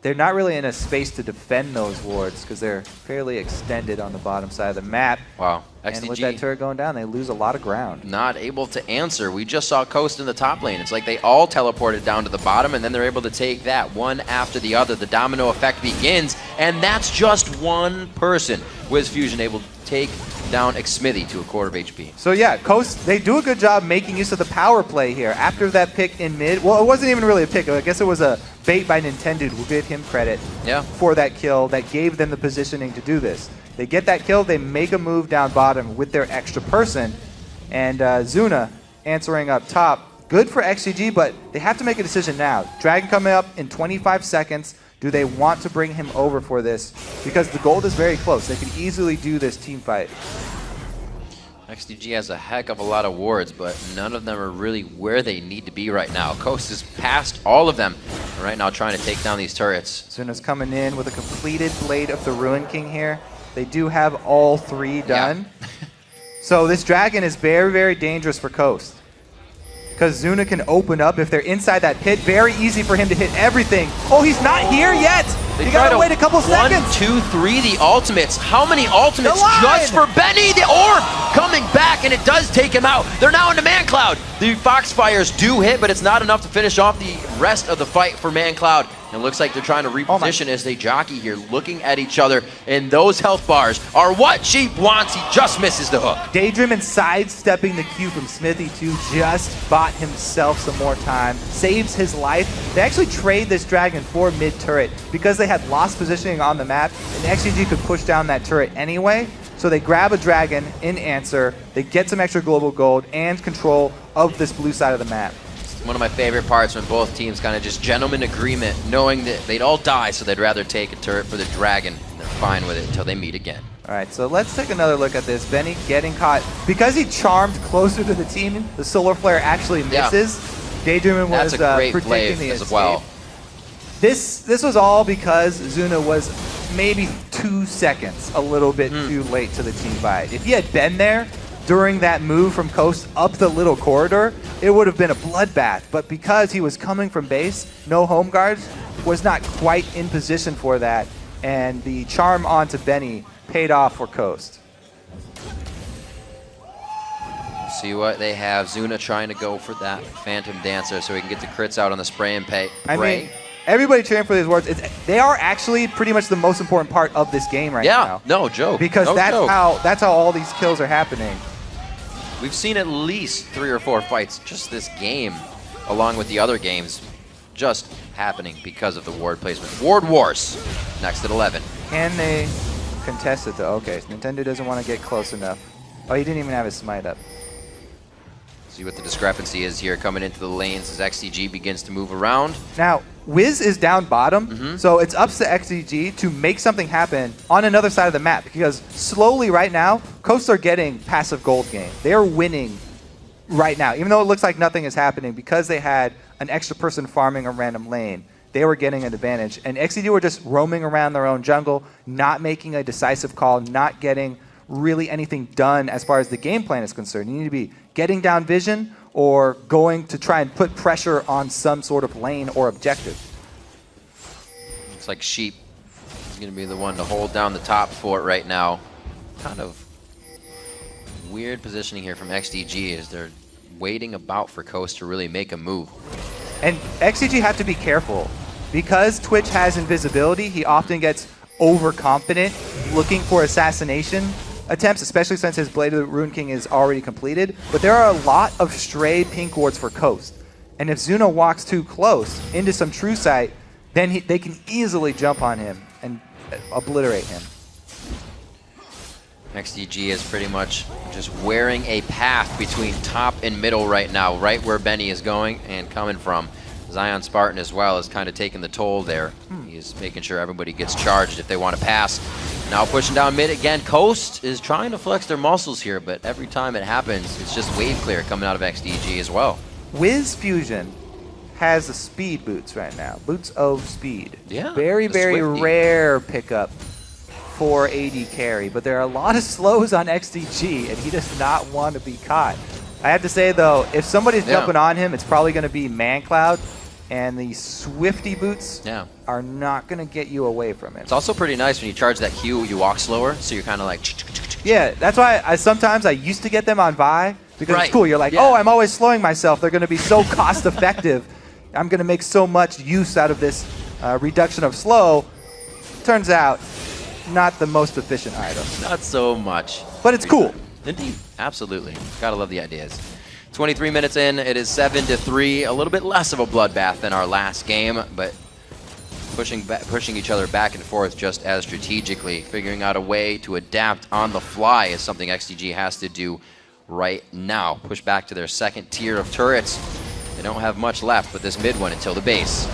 they're not really in a space to defend those wards because they're fairly extended on the bottom side of the map. Wow. XDG, and with that turret going down, they lose a lot of ground. Not able to answer. We just saw Coast in the top lane. It's like they all teleported down to the bottom, and then they're able to take that one after the other. The domino effect begins, and that's just one person. Wiz Fusion able to take down Xmithy to a quarter of HP. So yeah, Coast, they do a good job making use of the power play here. After that pick in mid, well, it wasn't even really a pick. I guess it was a bait by Nintendo. We'll give him credit for that kill that gave them the positioning to do this. They get that kill, they make a move down bottom with their extra person, and Zuna answering up top. Good for XGG, but they have to make a decision now. Dragon coming up in 25 seconds. Do they want to bring him over for this? Because the gold is very close. They can easily do this team fight. XDG has a heck of a lot of wards, but none of them are really where they need to be right now. Coast is past all of them. And right now trying to take down these turrets. Zuna's coming in with a completed Blade of the Ruin King here. They do have all 3 done. Yeah. So this dragon is very, very dangerous for Coast. Because Zuna can open up if they're inside that pit. Very easy for him to hit everything. Oh, he's not here yet. You gotta wait a couple seconds. 1, 2, 3, the ultimates. How many ultimates just for Benny? The orb coming back, and it does take him out. They're now into ManCloud. The Foxfires do hit, but it's not enough to finish off the rest of the fight for ManCloud. It looks like they're trying to reposition as they jockey here, looking at each other, and those health bars are what Sheep wants. He just misses the hook. Daydream and sidestepping the Q from Smithy too, just bought himself some more time, saves his life. They actually trade this dragon for mid turret because they had lost positioning on the map, and XGG could push down that turret anyway. So they grab a dragon in answer, they get some extra global gold and control of this blue side of the map. One of my favorite parts when both teams kind of just gentleman agreement, knowing that they'd all die, so they'd rather take a turret for the dragon, and they're fine with it until they meet again. All right, so let's take another look at this. Benny getting caught. Because he charmed closer to the team, the Solar Flare actually misses. Daydream was predicting the escape. Well. This was all because Zuna was maybe 2 seconds a little bit too late to the team fight. If he had been there during that move from Coast up the little corridor, it would have been a bloodbath. But because he was coming from base, no home guards, was not quite in position for that. And the charm onto Benny paid off for Coast. See what they have. Zuna trying to go for that Phantom Dancer so he can get the crits out on the spray and pay. I mean, everybody cheering for these wards. They are actually pretty much the most important part of this game right now. Yeah, no joke. Because no joke. that's how all these kills are happening. We've seen at least 3 or 4 fights just this game, along with the other games, just happening because of the ward placement. Ward Wars, next at 11. Can they contest it though? Okay, so Nintendo doesn't want to get close enough. Oh, he didn't even have his smite up. See what the discrepancy is here coming into the lanes as XDG begins to move around. Now, Wiz is down bottom, so it's up to XDG to make something happen on another side of the map, because slowly right now, Coast are getting passive gold game. They are winning right now, even though it looks like nothing is happening, because they had an extra person farming a random lane. They were getting an advantage, and XDG were just roaming around their own jungle, not making a decisive call, not getting really anything done as far as the game plan is concerned. You need to be getting down vision or going to try and put pressure on some sort of lane or objective. Looks like Sheep is going to be the one to hold down the top fort right now. Kind of weird positioning here from XDG as they're waiting about for Coast to really make a move. And XDG have to be careful. Because Twitch has invisibility, he often gets overconfident looking for assassination attempts, especially since his Blade of the Rune King is already completed. But there are a lot of stray pink wards for Coast. And if Zuna walks too close into some true sight, then they can easily jump on him and obliterate him. XDG is pretty much just wearing a path between top and middle right now, right where Benny is going and coming from. Zion Spartan as well is kind of taking the toll there. He's making sure everybody gets charged if they want to pass. Now pushing down mid again. Coast is trying to flex their muscles here, but every time it happens, it's just wave clear coming out of XDG as well. Wiz Fusion has the speed boots right now. Boots of speed. Yeah. Very, very Swifty. rare pickup for AD carry, but there are a lot of slows on XDG, and he does not want to be caught. I have to say, though, if somebody's jumping on him, it's probably going to be ManCloud, and the Swifty boots are not going to get you away from him. It's also pretty nice when you charge that Q, you walk slower, so you're kind of like... Yeah, that's why sometimes I used to get them on Vi, because it's cool. You're like, Yeah. oh, I'm always slowing myself. They're going to be so cost-effective. I'm going to make so much use out of this reduction of slow. Turns out, not the most efficient item. Not so much. But it's cool. Indeed, absolutely. Gotta love the ideas. 23 minutes in, it is 7-3. A little bit less of a bloodbath than our last game, but pushing each other back and forth just as strategically. Figuring out a way to adapt on the fly is something XDG has to do right now. Push back to their second tier of turrets. They don't have much left but this mid one until the base.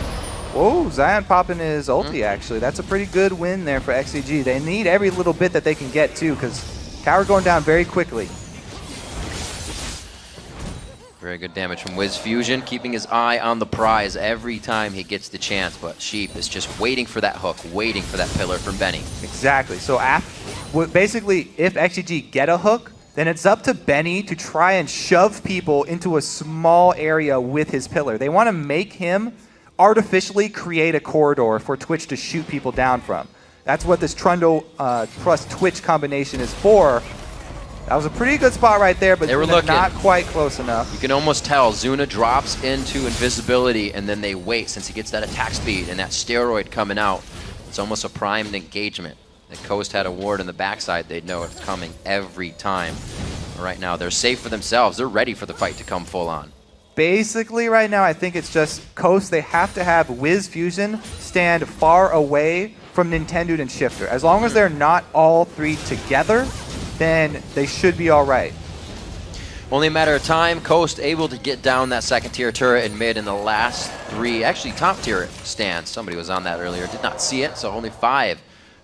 Whoa, Zion popping his ulti, actually. That's a pretty good win there for XDG. They need every little bit that they can get, too, because tower going down very quickly. Very good damage from Wiz Fusion, keeping his eye on the prize every time he gets the chance, but Sheep is just waiting for that hook, waiting for that pillar from Benny. Exactly. So basically, if XDG get a hook, then it's up to Benny to try and shove people into a small area with his pillar. They want to make him artificially create a corridor for Twitch to shoot people down from. That's what this Trundle plus Twitch combination is for. That was a pretty good spot right there, but they were not quite close enough. You can almost tell Zuna drops into invisibility and then they wait since he gets that attack speed and that steroid coming out. It's almost a primed engagement. If Coast had a ward in the backside, they'd know it's coming every time. Right now, they're safe for themselves. They're ready for the fight to come full on. Basically, right now, I think it's just Coast. They have to have Wiz Fusion stand far away from Nintendo and Shifter. As long as they're not all three together, then they should be all right. Only a matter of time. Coast able to get down that second tier turret in mid in the last 3, actually top tier stands. Somebody was on that earlier, did not see it, so only 5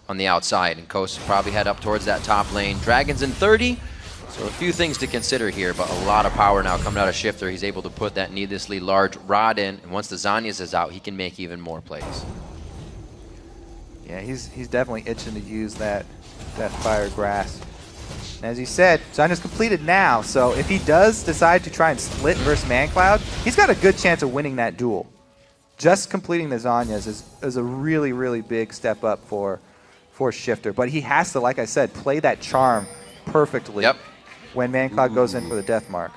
on the outside. And Coast probably head up towards that top lane. Dragons in 30. So a few things to consider here, but a lot of power now coming out of Shifter. He's able to put that needlessly large rod in, and once the Zanyas is out, he can make even more plays. Yeah, he's definitely itching to use that fire grass. And as you said, Zanya's completed now, so if he does decide to try and split versus ManCloud, he's got a good chance of winning that duel. Just completing the Zanyas is a really, really big step up for Shifter, but he has to, like I said, play that charm perfectly. Yep. When ManCloud goes in for the death mark.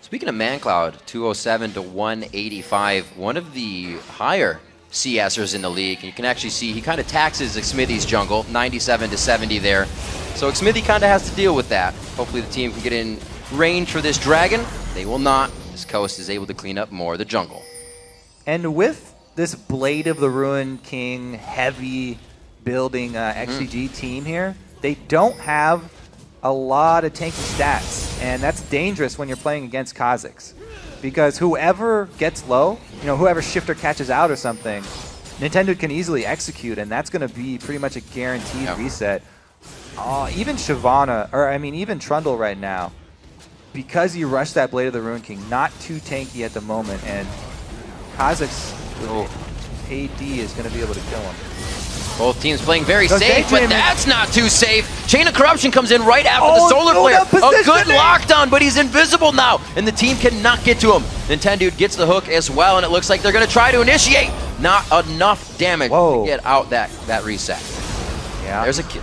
Speaking of ManCloud, 207 to 185, one of the higher CSers in the league. And you can actually see he kind of taxes Xmithy's jungle, 97 to 70 there. So Xmithy kind of has to deal with that. Hopefully the team can get in range for this dragon. They will not. This Coast is able to clean up more of the jungle. And with this Blade of the Ruin King heavy building XDG team here, they don't have a lot of tanky stats, and that's dangerous when you're playing against Kazakhs, because whoever gets low, whoever shifter catches out or something, Nintendo can easily execute, and that's going to be pretty much a guaranteed reset. Even Shyvana, even Trundle right now, because you rush that Blade of the Ruin King, not too tanky at the moment, and Kazakhs AD is going to be able to kill him. Both teams playing very safe, but that's not too safe. Chain of Corruption comes in right after the Solar Flare. A good lockdown, but he's invisible now, and the team cannot get to him. Nintendo gets the hook as well, and it looks like they're going to try to initiate. Not enough damage to get out that reset. Yeah. There's a kick.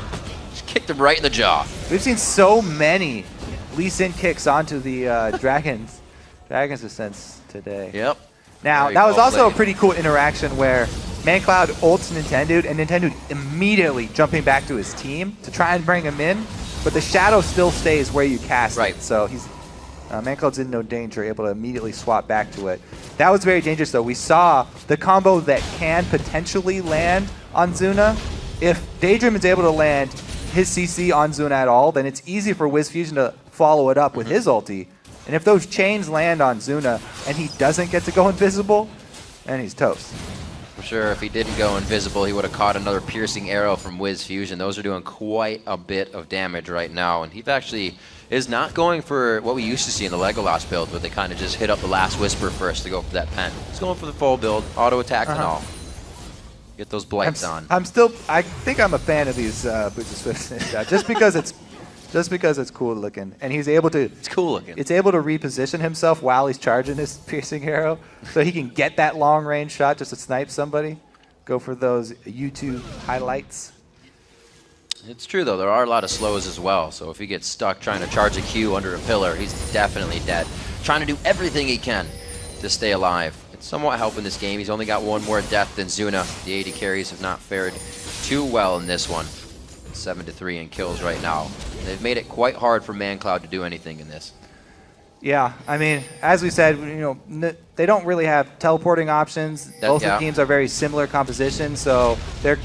Just kicked him right in the jaw. We've seen so many Lee Sin kicks onto the Dragon's Ascents today. Yep. Now, Very that was well also played. a pretty cool interaction where ManCloud ults Nintendo, and Nintendo immediately jumping back to his team to try and bring him in, but the shadow still stays where you cast it. So he's ManCloud's in no danger, able to immediately swap back to it. That was very dangerous, though. We saw the combo that can potentially land on Zuna. If Daydream is able to land his CC on Zuna at all, then it's easy for WizFusion to follow it up with his ulti. And if those chains land on Zuna and he doesn't get to go invisible, then he's toast. For sure, if he didn't go invisible, he would have caught another piercing arrow from WizFusion. Those are doing quite a bit of damage right now, and he actually is not going for what we used to see in the Legolas build, where they kind of just hit up the last Whisper first to go for that pen. He's going for the full build, auto attack and all. Get those blights on. I think I'm a fan of these Boots of Swiftness, just because it's cool looking, and he's able to. It's cool looking. It's able to reposition himself while he's charging his piercing arrow, so he can get that long range shot just to snipe somebody. Go for those YouTube highlights. It's true though, there are a lot of slows as well, so if he gets stuck trying to charge a Q under a pillar, he's definitely dead. Trying to do everything he can to stay alive. It's somewhat helping this game. He's only got one more death than Zuna. The AD carries have not fared too well in this one. 7-3 in kills right now. They've made it quite hard for ManCloud to do anything in this. Yeah, I mean, as we said, they don't really have teleporting options. Both the teams are very similar composition, so we're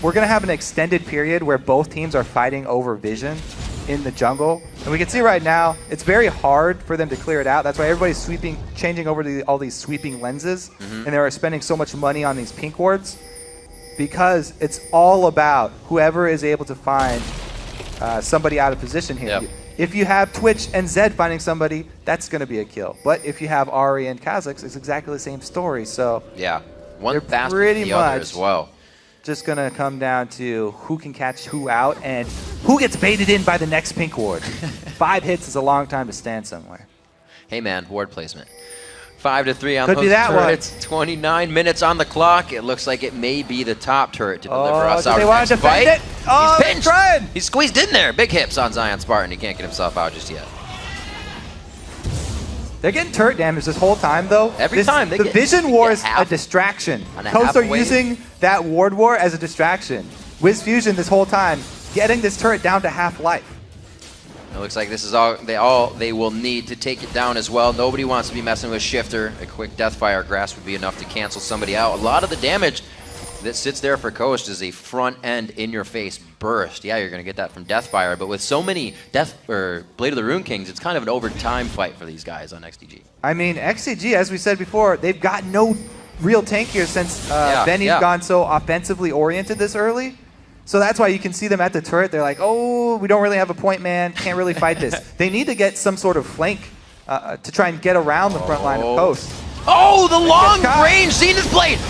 going to have an extended period where both teams are fighting over vision in the jungle. And we can see right now, it's very hard for them to clear it out. That's why everybody's changing over to all these sweeping lenses, and they're spending so much money on these pink wards, because it's all about whoever is able to find somebody out of position here. Yep. If you have Twitch and Zed finding somebody, that's going to be a kill. But if you have Ari and Kazakhs, it's exactly the same story. So yeah, one faster pretty than the other much as well. Just going to come down to who can catch who out and who gets baited in by the next pink ward. 5 hits is a long time to stand somewhere. Hey man, ward placement. 5-3 on Could those be that turrets. 29 minutes on the clock. It looks like it may be the top turret to deliver us our they want to next fight. defend it? Oh, He's they're pinched. trying. He's squeezed in there. Big hips on Zion Spartan. He can't get himself out just yet. They're getting turret damage this whole time, though. Every time. The Vision War is a distraction. Coast are using that Ward War as a distraction. WizFusion this whole time getting this turret down to half life. It looks like this is all they will need to take it down as well. Nobody wants to be messing with Shifter. A quick Deathfire Grasp would be enough to cancel somebody out. A lot of the damage that sits there for Coast is a front end in-your-face burst. Yeah, you're going to get that from Deathfire, but with so many Blade of the Ruin Kings, it's kind of an overtime fight for these guys on XDG. I mean, XDG, as we said before, they've got no real tank here since Benny's gone so offensively oriented this early. So that's why you can see them at the turret. They're like, oh, we don't really have a point man. Can't really fight this. They need to get some sort of flank to try and get around the front line of Coast. Oh, the long range Zenith Blade!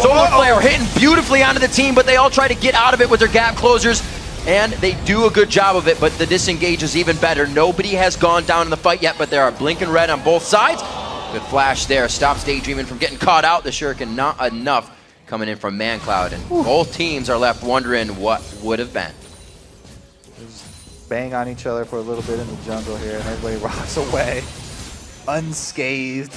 Solar Flare hitting beautifully onto the team, but they all try to get out of it with their gap closers, and they do a good job of it, but the disengage is even better. Nobody has gone down in the fight yet, but there are blinking red on both sides. Good flash there. Stops Daydreaming from getting caught out. The Shuriken not enough coming in from ManCloud, and both teams are left wondering what would have been. Just bang on each other for a little bit in the jungle here, and everybody rocks away unscathed.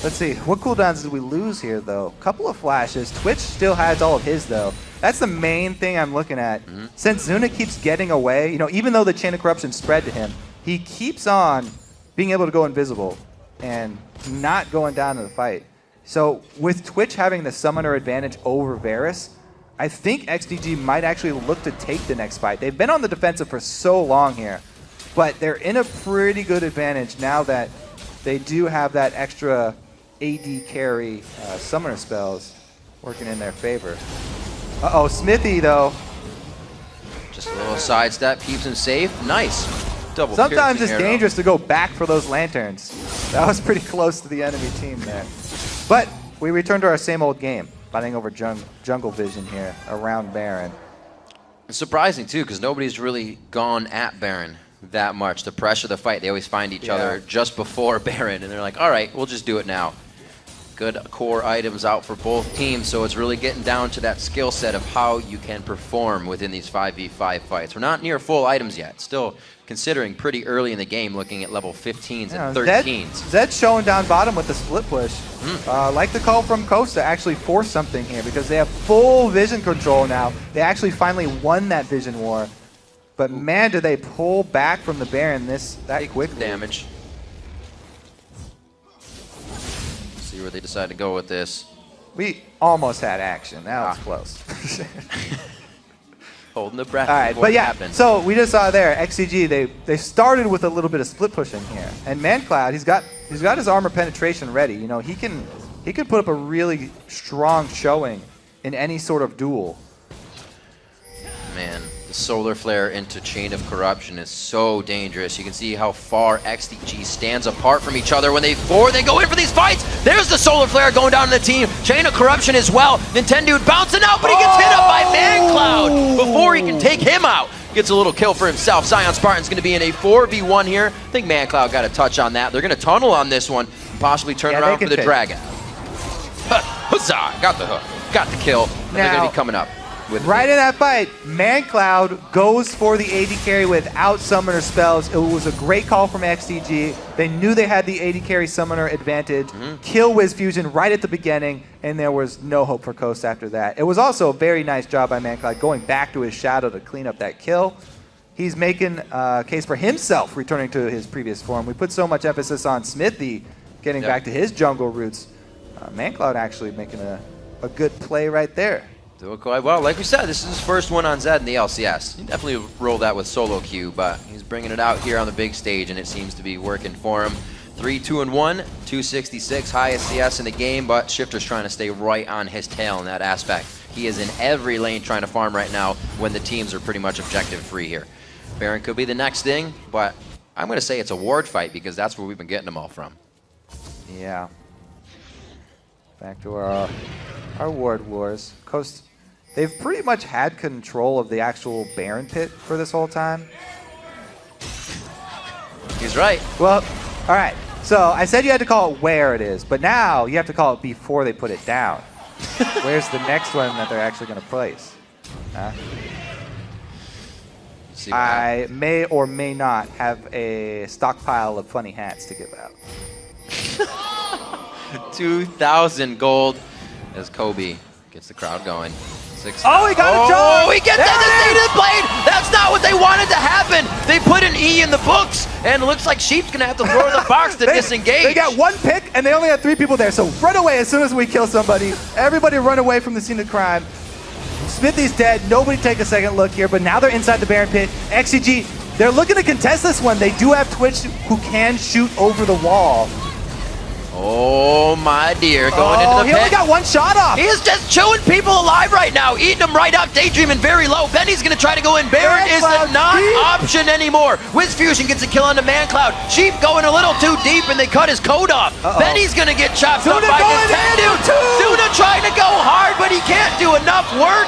Let's see, what cooldowns did we lose here, though? A couple of flashes. Twitch still has all of his, though. That's the main thing I'm looking at. Since Zuna keeps getting away, you know, even though the Chain of Corruption spread to him, he keeps on being able to go invisible and not going down in the fight. So with Twitch having the summoner advantage over Varus, I think XDG might actually look to take the next fight. They've been on the defensive for so long here, but they're in a pretty good advantage now that they do have that extra AD carry summoner spells working in their favor. Uh-oh, Smithy, though. Just a little sidestep, keeps him safe. Nice. Double Sometimes it's arrow. dangerous to go back for those lanterns. That was pretty close to the enemy team there. But we return to our same old game, fighting over jungle vision here around Baron. It's surprising, too, because nobody's really gone at Baron that much to pressure the fight. They always find each other just before Baron, and they're like, all right, we'll just do it now. Good core items out for both teams, so it's really getting down to that skill set of how you can perform within these 5v5 fights. We're not near full items yet. Still considering pretty early in the game, looking at level 15s and 13s. Zed's showing down bottom with the split push. Like the call from Costa, actually force something here because they have full vision control now. They actually finally won that vision war. But man, do they pull back from the Baron that quickly. Damage. See where they decide to go with this. We almost had action. That was close. Holding the breath. All right, but yeah, so we just saw there, XDG, they started with a little bit of split pushing here. And ManCloud, he's got his armor penetration ready. You know, he can put up a really strong showing in any sort of duel. Man, the Solar Flare into Chain of Corruption is so dangerous. You can see how far XDG stands apart from each other when they go in for these fights. There's the Solar Flare going down to the team. Chain of Corruption as well. Nintendo bouncing out, but he gets hit up by ManCloud before he can take him out. Gets a little kill for himself. Zion Spartan's going to be in a 4v1 here. I think ManCloud got a touch on that. They're going to tunnel on this one and possibly turn around for the Dragon. Huzzah! Got the hook. Got the kill. And they're going to be coming up. Right in that fight, ManCloud goes for the AD carry without summoner spells. It was a great call from XDG. They knew they had the AD carry summoner advantage. Kill Wiz Fusion right at the beginning, and there was no hope for Coast after that. It was also a very nice job by ManCloud going back to his shadow to clean up that kill. He's making a case for himself returning to his previous form. We put so much emphasis on Smithy getting back to his jungle roots. ManCloud actually making a good play right there. Doing quite well. Like we said, this is his first one on Zed in the LCS. He definitely rolled that with solo queue, but he's bringing it out here on the big stage, and it seems to be working for him. 3-2-1, 266, highest CS in the game, but Shifter's trying to stay right on his tail in that aspect. He is in every lane trying to farm right now when the teams are pretty much objective free here. Baron could be the next thing, but I'm going to say it's a ward fight because that's where we've been getting them all from. Yeah. Back to our ward wars. Coast, they've pretty much had control of the actual Baron pit for this whole time. He's right. Well, all right. So I said you had to call it where it is, but now you have to call it before they put it down. Where's the next one that they're actually going to place? I may or may not have a stockpile of funny hats to give out. 2,000 gold as Kobe gets the crowd going. Oh, he got a charge! Oh, he gets devastated blade! That's not what they wanted to happen! They put an E in the books, and it looks like Sheep's gonna have to throw the box to disengage. They got one pick, and they only had 3 people there, so run away as soon as we kill somebody. Everybody run away from the scene of crime. Smithy's dead. Nobody take a second look here, but now they're inside the Baron pit. XDG, they're looking to contest this one. They do have Twitch who can shoot over the wall. Oh my dear, going into the pit. He only got 1 shot off. He is just chewing people alive right now, eating them right up, daydreaming very low. Benny's gonna try to go in. Baron is a non-option anymore. Wiz Fusion gets a kill on the ManCloud. Sheep going a little too deep and they cut his code off. Benny's gonna get chopped up by Nintendo. Zuna trying to go hard, but he can't do enough work.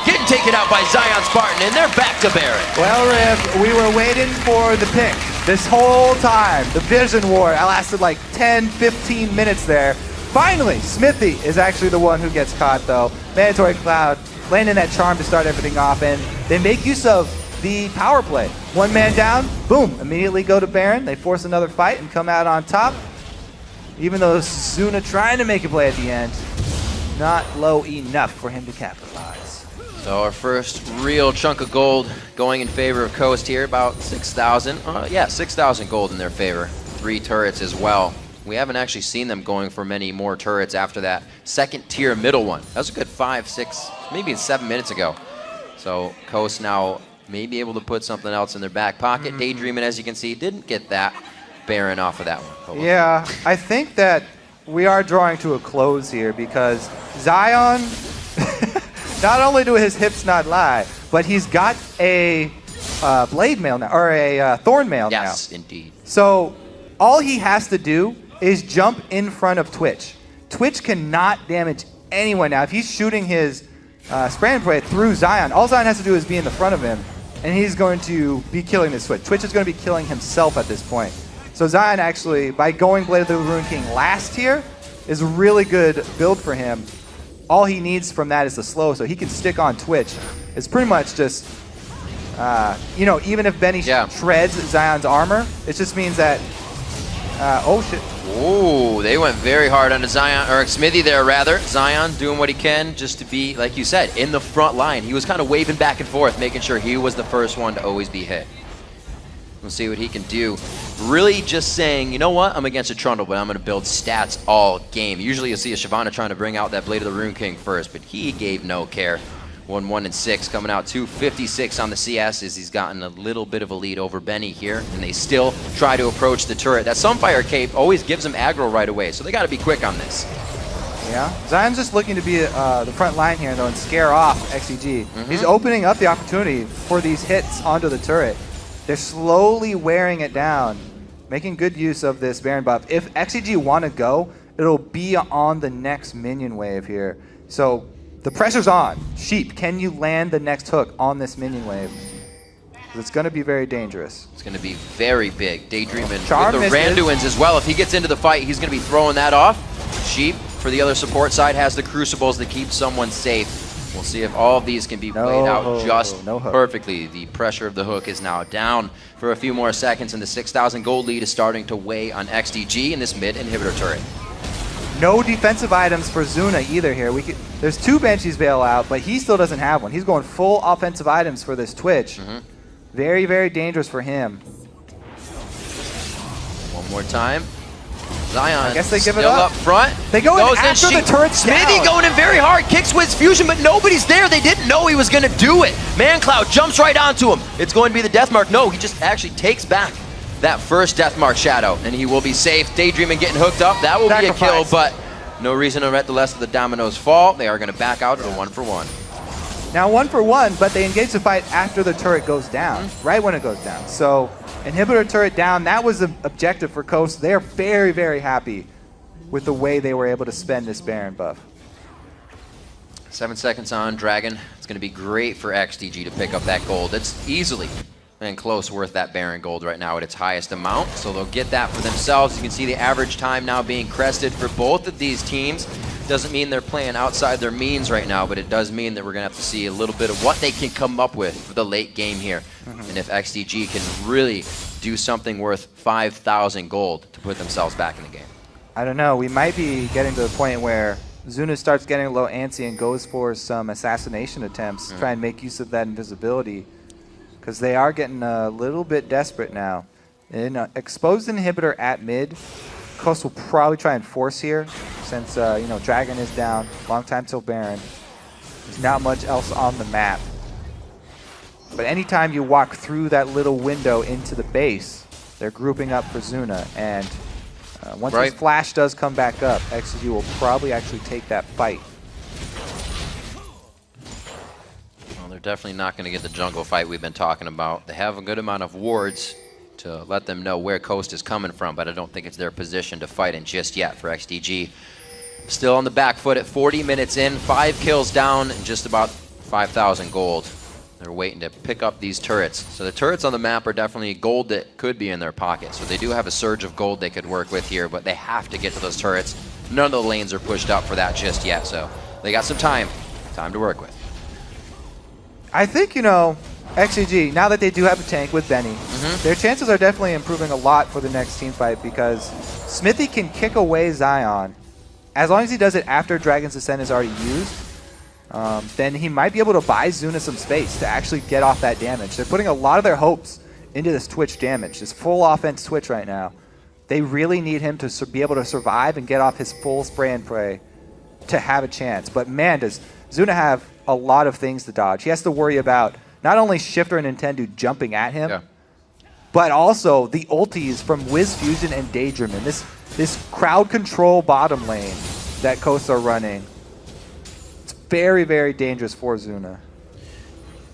Getting taken out by Zion Spartan, and they're back to Baron. Well, Riv, we were waiting for the pick this whole time. The Vision War, it lasted like 10, 15 minutes there. Finally, Smithy is actually the one who gets caught, though. Mandatory Cloud landing that charm to start everything off, and they make use of the power play. 1 man down, boom, immediately go to Baron. They force another fight and come out on top. Even though Zuna trying to make a play at the end, not low enough for him to capitalize. So our first real chunk of gold going in favor of Coast here, about 6,000. Yeah, 6,000 gold in their favor. 3 turrets as well. We haven't actually seen them going for many more turrets after that second tier middle one. That was a good 5, 6, maybe 7 minutes ago. So Coast now may be able to put something else in their back pocket. Daydreaming, as you can see, didn't get that Baron off of that one. Yeah, I think that we are drawing to a close here because Zion, not only do his hips not lie, but he's got a blade mail now, or a thorn mail now. Yes, indeed. So all he has to do is jump in front of Twitch. Twitch cannot damage anyone now. If he's shooting his spray and pray through Zion, all Zion has to do is be in the front of him, and he's going to be killing this Twitch. Twitch is going to be killing himself at this point. So Zion actually, by going Blade of the Rune King last tier, is a really good build for him. All he needs from that is the slow, so he can stick on Twitch. It's pretty much just, you know, even if Benny shreds Zion's armor, it just means that, oh shit. Ooh, they went very hard on Zion, or Smithy there rather. Zion doing what he can just to be, like you said, in the front line. He was kind of waving back and forth, making sure he was the first one to always be hit. We'll see what he can do. Really just saying, you know what, I'm against a Trundle, but I'm going to build stats all game. Usually you'll see a Shyvana trying to bring out that Blade of the Rune King first, but he gave no care. 1-1-6 coming out 256 on the CS as he's gotten a little bit of a lead over Benny here, and they still try to approach the turret. That Sunfire Cape always gives them aggro right away, so they got to be quick on this. Yeah, Zion's just looking to be the front line here though and scare off XDG. He's opening up the opportunity for these hits onto the turret. They're slowly wearing it down, making good use of this Baron buff. If XDG want to go, it'll be on the next minion wave here. So the pressure's on. Sheep, can you land the next hook on this minion wave? It's going to be very dangerous. It's going to be very big. Daydreaming with the Randuins as well. If he gets into the fight, he's going to be throwing that off. Sheep, for the other support side, has the Crucibles that keep someone safe. We'll see if all of these can be played out just perfectly. The pressure of the hook is now down for a few more seconds, and the 6,000 gold lead is starting to weigh on XDG in this mid inhibitor turret. No defensive items for Zuna either here. There's 2 Banshees bail out, but he still doesn't have one. He's going full offensive items for this Twitch. Very, very dangerous for him. One more time. Zion, I guess they give it still up. up front. They go in after the turret's down. Smithy going in very hard. Kicks with fusion, but nobody's there. They didn't know he was going to do it. ManCloud jumps right onto him. It's going to be the death mark. No, he just actually takes back that first death mark shadow, and he will be safe. Daydreaming getting hooked up. That will be a kill, but no reason to let the rest of the dominoes fall. They are going to back out to a 1-for-1. Now 1-for-1, but they engage the fight after the turret goes down, right when it goes down. So inhibitor turret down, that was the objective for Coast. They are very, very happy with the way they were able to spend this Baron buff. 7 seconds on Dragon. It's going to be great for XDG to pick up that gold. It's easily and close worth that Baron gold right now at its highest amount, so they'll get that for themselves. You can see the average time now being crested for both of these teams. Doesn't mean they're playing outside their means right now, but it does mean that we're going to have to see a little bit of what they can come up with for the late game here. And if XDG can really do something worth 5,000 gold to put themselves back in the game. I don't know. We might be getting to the point where Zuna starts getting a little antsy and goes for some assassination attempts, try and make use of that invisibility, because they are getting a little bit desperate now. In exposed inhibitor at mid, Coast will probably try and force here, since you know, Dragon is down, long time till Baron. There's not much else on the map. But anytime you walk through that little window into the base, they're grouping up for Zuna, and once his flash does come back up, XDG will probably actually take that fight. Well, they're definitely not going to get the jungle fight we've been talking about. They have a good amount of wards to let them know where Coast is coming from, but I don't think it's their position to fight in just yet for XDG. Still on the back foot at 40 minutes in, 5 kills down and just about 5,000 gold. They're waiting to pick up these turrets. So the turrets on the map are definitely gold that could be in their pocket. So they do have a surge of gold they could work with here, but they have to get to those turrets. None of the lanes are pushed up for that just yet, so they got some time to work with. I think, you know, XDG, now that they do have a tank with Benny, their chances are definitely improving a lot for the next team fight because Smithy can kick away Zion. As long as he does it after Dragon's Descent is already used, then he might be able to buy Zuna some space to actually get off that damage. They're putting a lot of their hopes into this Twitch damage, this full offense Twitch right now. They really need him to be able to survive and get off his full spray and pray to have a chance. But man, does Zuna have a lot of things to dodge. He has to worry about not only Shifter and Nintendo jumping at him, but also the ultis from Wiz Fusion and Daydreamin. This crowd control bottom lane that Coast are running. It's very, very dangerous for Zuna.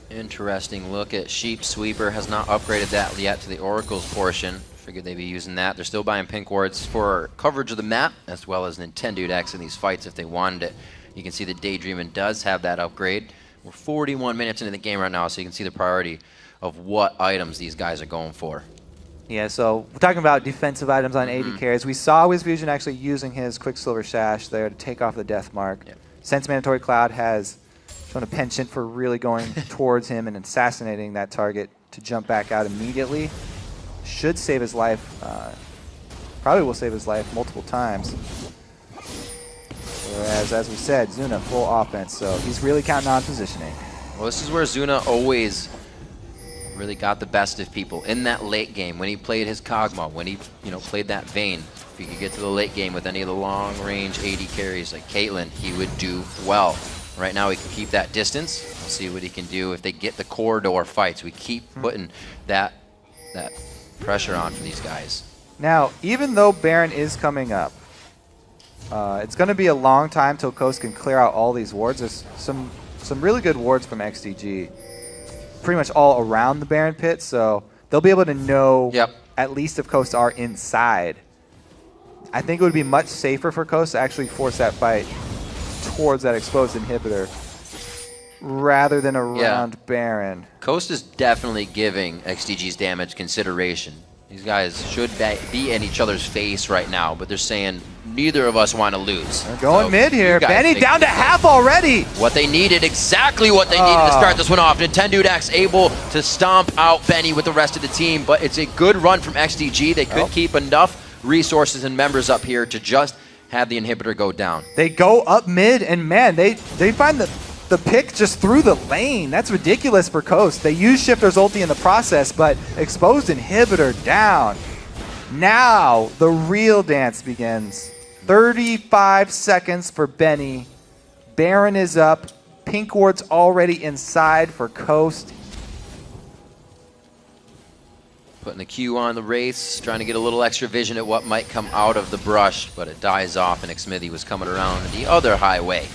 Interesting look at Sheep Sweeper. Has not upgraded that yet to the Oracle's portion. Figured they'd be using that. They're still buying pink wards for coverage of the map, as well as Nintendo X in these fights if they wanted it. You can see that Daydreamin does have that upgrade. We're 41 minutes into the game right now, so you can see the priority of what items these guys are going for. Yeah, so we're talking about defensive items on AD carries. We saw Wiz Fusion actually using his Quicksilver Sash there to take off the Death Mark. Sense Mandatory Cloud has shown a penchant for really going towards him and assassinating that target to jump back out immediately. Should save his life. Probably will save his life multiple times. Whereas, as we said, Zuna full offense, so he's really counting on positioning. Well, this is where Zuna always really got the best of people in that late game when he played his Kog'Maw, when he played that Vayne. If he could get to the late game with any of the long-range AD carries like Caitlyn, he would do well. Right now, he can keep that distance. We'll see what he can do if they get the corridor fights. We keep putting that pressure on for these guys. Now, even though Baron is coming up, it's going to be a long time till Coast can clear out all these wards. There's some really good wards from XDG, pretty much all around the Baron pit, so they'll be able to know at least if Coast are inside. I think it would be much safer for Coast to actually force that fight towards that exposed inhibitor rather than around Baron. Coast is definitely giving XDG's damage consideration. These guys should be in each other's face right now, but they're saying neither of us want to lose. They're going mid here. Benny down to half already. What they needed, exactly what they needed to start this one off. Nintendo X able to stomp out Benny with the rest of the team, but it's a good run from XDG. They could keep enough resources and members up here to just have the inhibitor go down. They go up mid, and man, they find the pick just through the lane. That's ridiculous for Coast. They use Shifter's ulti in the process, but exposed inhibitor down. Now the real dance begins. 35 seconds for Benny. Baron is up. Pink ward's already inside for Coast. Putting the Q on the Wraiths, trying to get a little extra vision at what might come out of the brush, but it dies off, and Xmithy was coming around the other highway.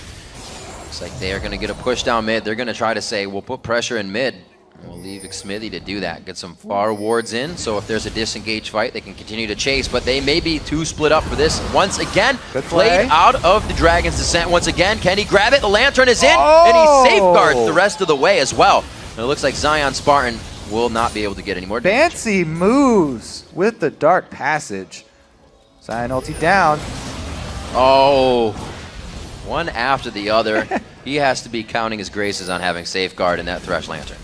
Looks like they are going to get a push down mid. They're going to try to say, we'll put pressure in mid. We'll leave Xmithy to do that. Get some far wards in, so if there's a disengaged fight, they can continue to chase, but they may be too split up for this. Once again, played out of the Dragon's Descent. Once again, can he grab it? The Lantern is in, and he safeguards the rest of the way as well. And it looks like Zion Spartan will not be able to get any more damage. Fancy moves with the Dark Passage. Zion ulti down. Oh, one after the other. He has to be counting his graces on having safeguard in that Thresh Lantern.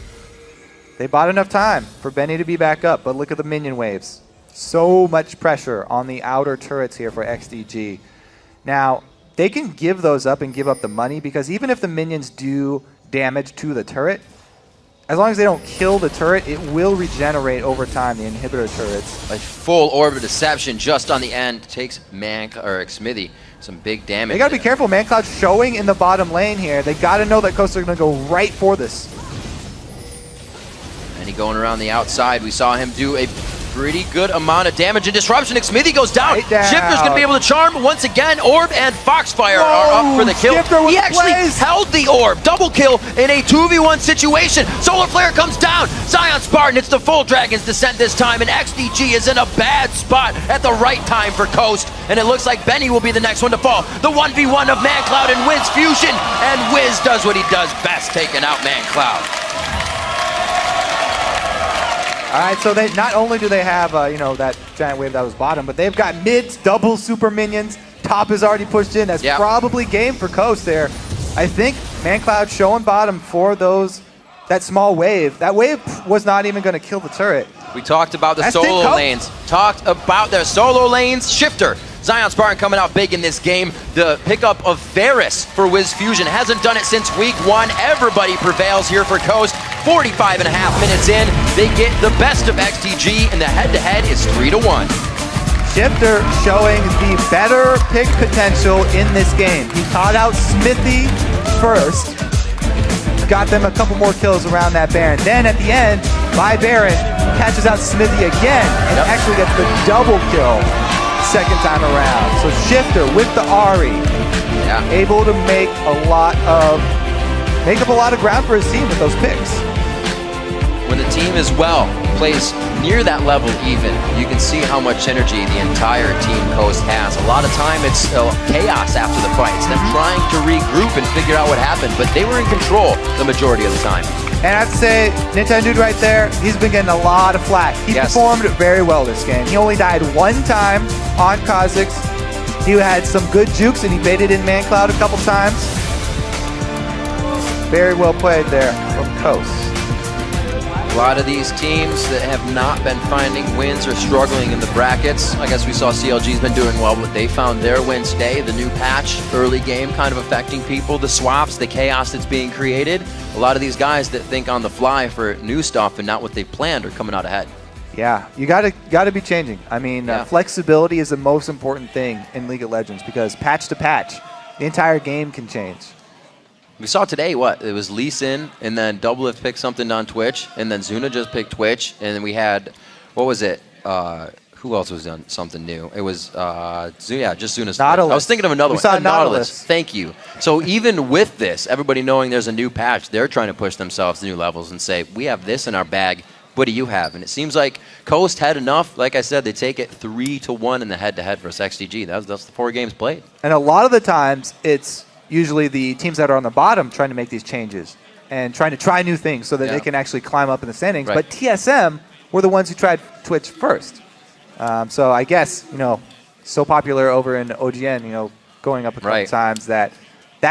They bought enough time for Benny to be back up, but look at the minion waves. So much pressure on the outer turrets here for XDG. Now, they can give those up and give up the money, because even if the minions do damage to the turret, as long as they don't kill the turret, it will regenerate over time, the inhibitor turrets. A full Orb of Deception just on the end takes Xmithy some big damage. They got to be careful. ManCloud showing in the bottom lane here. They got to know that Coast are going to go right for this. And he going around the outside. We saw him do a pretty good amount of damage and disruption. Xmithy goes down. Shifter's going to be able to charm once again. Orb and Foxfire are up for the kill. He actually held the Orb. Double kill in a 2v1 situation. Solar Flare comes down. Zion Spartan, it's the full Dragon's Descent this time, and XDG is in a bad spot at the right time for Coast. And it looks like Benny will be the next one to fall. The 1v1 of ManCloud and Wiz Fusion. And Wiz does what he does best, taking out ManCloud. All right, so they not only do they have that giant wave that was bottom, but they've got mids, double super minions. Top is already pushed in. That's probably game for Coast there. I think ManCloud showing bottom for those that small wave. That wave was not even going to kill the turret. We talked about the That's solo lanes. Talked about their solo lanes. Shifter. Zion Spartan coming out big in this game. The pickup of Varus for Wiz Fusion. Hasn't done it since week 1. Everybody prevails here for Coast. 45 and a half minutes in. They get the best of XDG, and the head-to-head is 3-1. Shifter showing the better pick potential in this game. He caught out Smithy first. Got them a couple more kills around that Baron. Then at the end, by Baron, catches out Smithy again and actually gets the double kill second time around. So Shifter with the Ahri, able to make up a lot of ground for his team with those picks. When the team is plays near that level even, you can see how much energy the entire team Coast has. A lot of time it's chaos after the fights, them trying to regroup and figure out what happened, but they were in control the majority of the time. And I have to say, Nintendo Dude right there, he's been getting a lot of flack. He performed very well this game. He only died one time on Kha'Zix. He had some good jukes and he baited in Man Cloud a couple times. Very well played there from Coast. A lot of these teams that have not been finding wins are struggling in the brackets. I guess we saw CLG's been doing well, but they found their win today. The new patch, early game, kind of affecting people. The swaps, the chaos that's being created. A lot of these guys that think on the fly for new stuff and not what they've planned are coming out ahead. Yeah, you gotta be changing. I mean, flexibility is the most important thing in League of Legends because patch to patch, the entire game can change. We saw today, it was Lee Sin, and then Doublelift picked something on Twitch, and then Zuna just picked Twitch, and then we had, what was it? Who else was on something new? It was, just Zuna's. Nautilus. I was thinking of another one. We saw Nautilus. Thank you. So even with this, everybody knowing there's a new patch, they're trying to push themselves to new levels and say, we have this in our bag, what do you have? And it seems like Coast had enough. Like I said, they take it 3-1 in the head-to-head versus XDG. That's the 4 games played. And a lot of the times, it's usually the teams that are on the bottom trying to make these changes and trying to try new things so that they can actually climb up in the standings. But TSM were the ones who tried Twitch first. So I guess, so popular over in OGN, going up a couple times that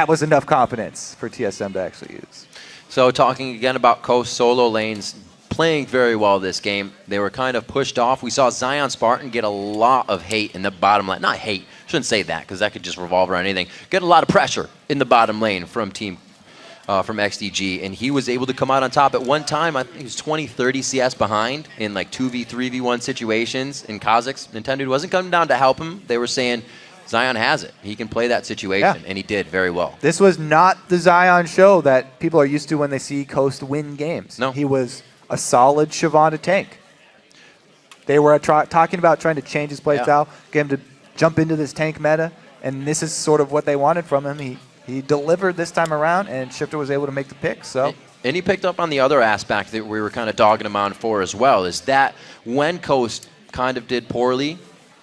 was enough confidence for TSM to actually use. So talking again about Coast solo lanes, playing very well this game. They were kind of pushed off. We saw Zion Spartan get a lot of hate in the bottom lane. Not hate. Shouldn't say that because that could just revolve around anything. Get a lot of pressure in the bottom lane from from XDG, and he was able to come out on top. At one time, I think he was 20-30 CS behind in like 2v3v1 situations in Kha'Zix. Nintendo wasn't coming down to help him. They were saying Zion has it. He can play that situation, and he did very well. This was not the Zion show that people are used to when they see Coast win games. No. He was a solid Shyvana tank. They were talking about trying to change his play style, get him to jump into this tank meta, and this is sort of what they wanted from him. He delivered this time around, and Shifter was able to make the pick. So, and he picked up on the other aspect that we were kind of dogging him on for as well, is that when Coast kind of did poorly,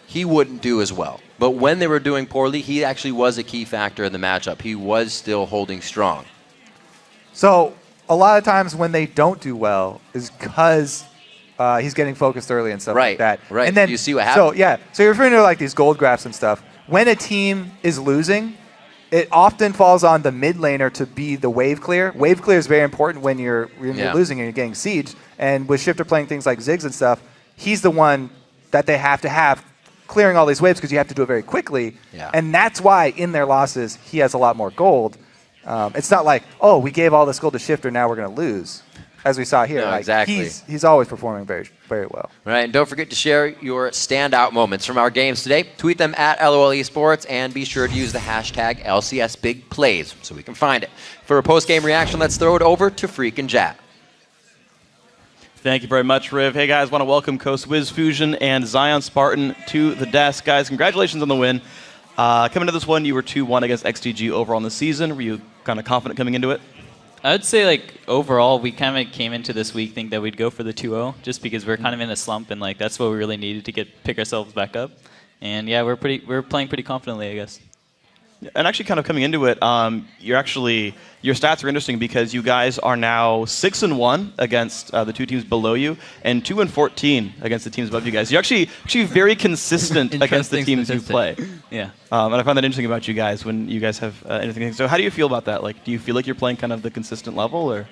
he wouldn't do as well. But when they were doing poorly, he actually was a key factor in the matchup. He was still holding strong. So a lot of times when they don't do well is because he's getting focused early and stuff like that. Right. And then you see what happens. So you're referring to like these gold graphs and stuff. When a team is losing, it often falls on the mid laner to be the wave clear. Wave clear is very important when you're losing and you're getting sieged. And with Shifter playing things like Ziggs and stuff, he's the one that they have to have clearing all these waves because you have to do it very quickly. Yeah. And that's why in their losses, he has a lot more gold. It's not like, oh, we gave all this gold to Shifter, now we're going to lose. As we saw here, No, exactly. He's always performing very, very well. Right, and don't forget to share your standout moments from our games today. Tweet them at LOL Esports, and be sure to use the hashtag LCSBigPlays so we can find it. For a post-game reaction, let's throw it over to Freakin' Jat. Thank you very much, Riv. Hey, guys, want to welcome Coast Wiz Fusion and Zion Spartan to the desk. Guys, congratulations on the win. Coming to this one, you were 2-1 against XDG overall in the season. Were you kind of confident coming into it? I would say, like, overall, we kind of came into this week thinking that we'd go for the 2-0 just because we're kind of in a slump, and, like, that's what we really needed to pick ourselves back up. And, yeah, we're playing pretty confidently, I guess. And actually, kind of coming into it, your stats are interesting because you guys are now 6-1 against the two teams below you, and 2-14 against the teams above you guys. You're actually very consistent against the teams you play. Yeah. And I find that interesting about you guys when you guys have anything. So how do you feel about that? Like, do you feel like you're playing kind of the consistent level, or?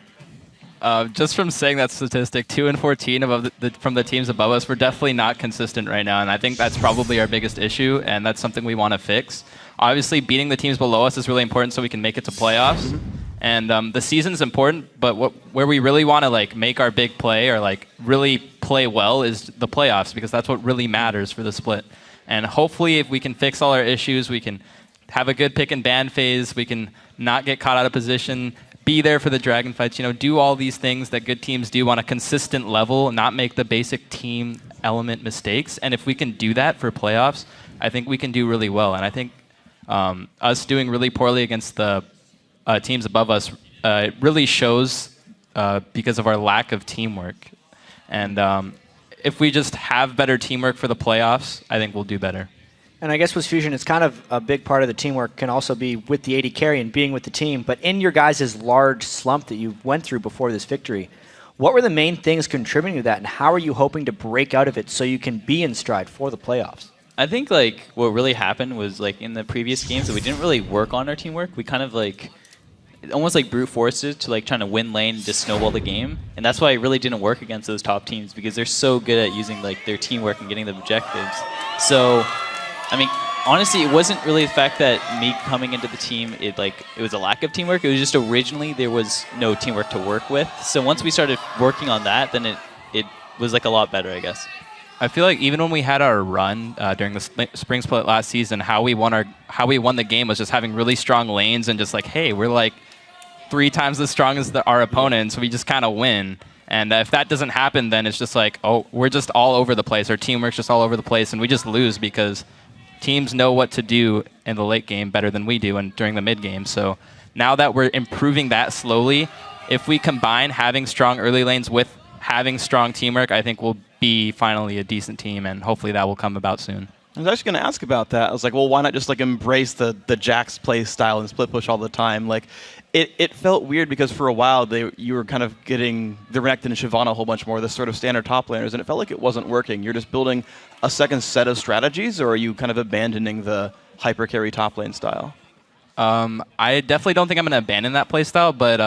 Just from saying that statistic, 2 and 14 from the teams above us, we're definitely not consistent right now, and I think that's probably our biggest issue, and that's something we want to fix. Obviously, beating the teams below us is really important so we can make it to playoffs. And the season's important, but where we really want to like make our big play or like really play well is the playoffs, because that's what really matters for the split. And hopefully, if we can fix all our issues, we can have a good pick and ban phase. We can not get caught out of position, be there for the dragon fights. Do all these things that good teams do on a consistent level, not make the basic team element mistakes. And if we can do that for playoffs, I think we can do really well. And I think us doing really poorly against the teams above us really shows because of our lack of teamwork. And if we just have better teamwork for the playoffs, I think we'll do better. And I guess with Fusion, it's kind of a big part of the teamwork can also be with the AD carry and being with the team. But in your guys' large slump that you went through before this victory, what were the main things contributing to that, and how are you hoping to break out of it so you can be in stride for the playoffs? I think like what really happened was like in the previous games that we didn't really work on our teamwork. We kind of like almost like brute forced it to like trying to win lane and just snowball the game, and that's why it really didn't work against those top teams, because they're so good at using like their teamwork and getting the objectives. So I mean, honestly, it wasn't really the fact that me coming into the team, it was a lack of teamwork. It was just originally there was no teamwork to work with. So once we started working on that, then it was like a lot better, I guess. I feel like even when we had our run during the spring split last season, how we won the game was just having really strong lanes and just like, hey, we're like 3 times as strong as our opponents. We just kind of win. And if that doesn't happen, then it's just like, oh, we're just all over the place. Our teamwork's just all over the place, and we just lose because teams know what to do in the late game better than we do and during the mid game. So now that we're improving that slowly, if we combine having strong early lanes with having strong teamwork, I think we'll be finally a decent team, and hopefully that will come about soon. I was actually going to ask about that. I was like, well, why not just like embrace the Jax play style and split push all the time? Like, it felt weird because for a while you were kind of getting the Renekton and Shyvana a whole bunch more, the sort of standard top laners, and it felt like it wasn't working. You're just building a second set of strategies, or are you kind of abandoning the hyper carry top lane style? I definitely don't think I'm going to abandon that play style, but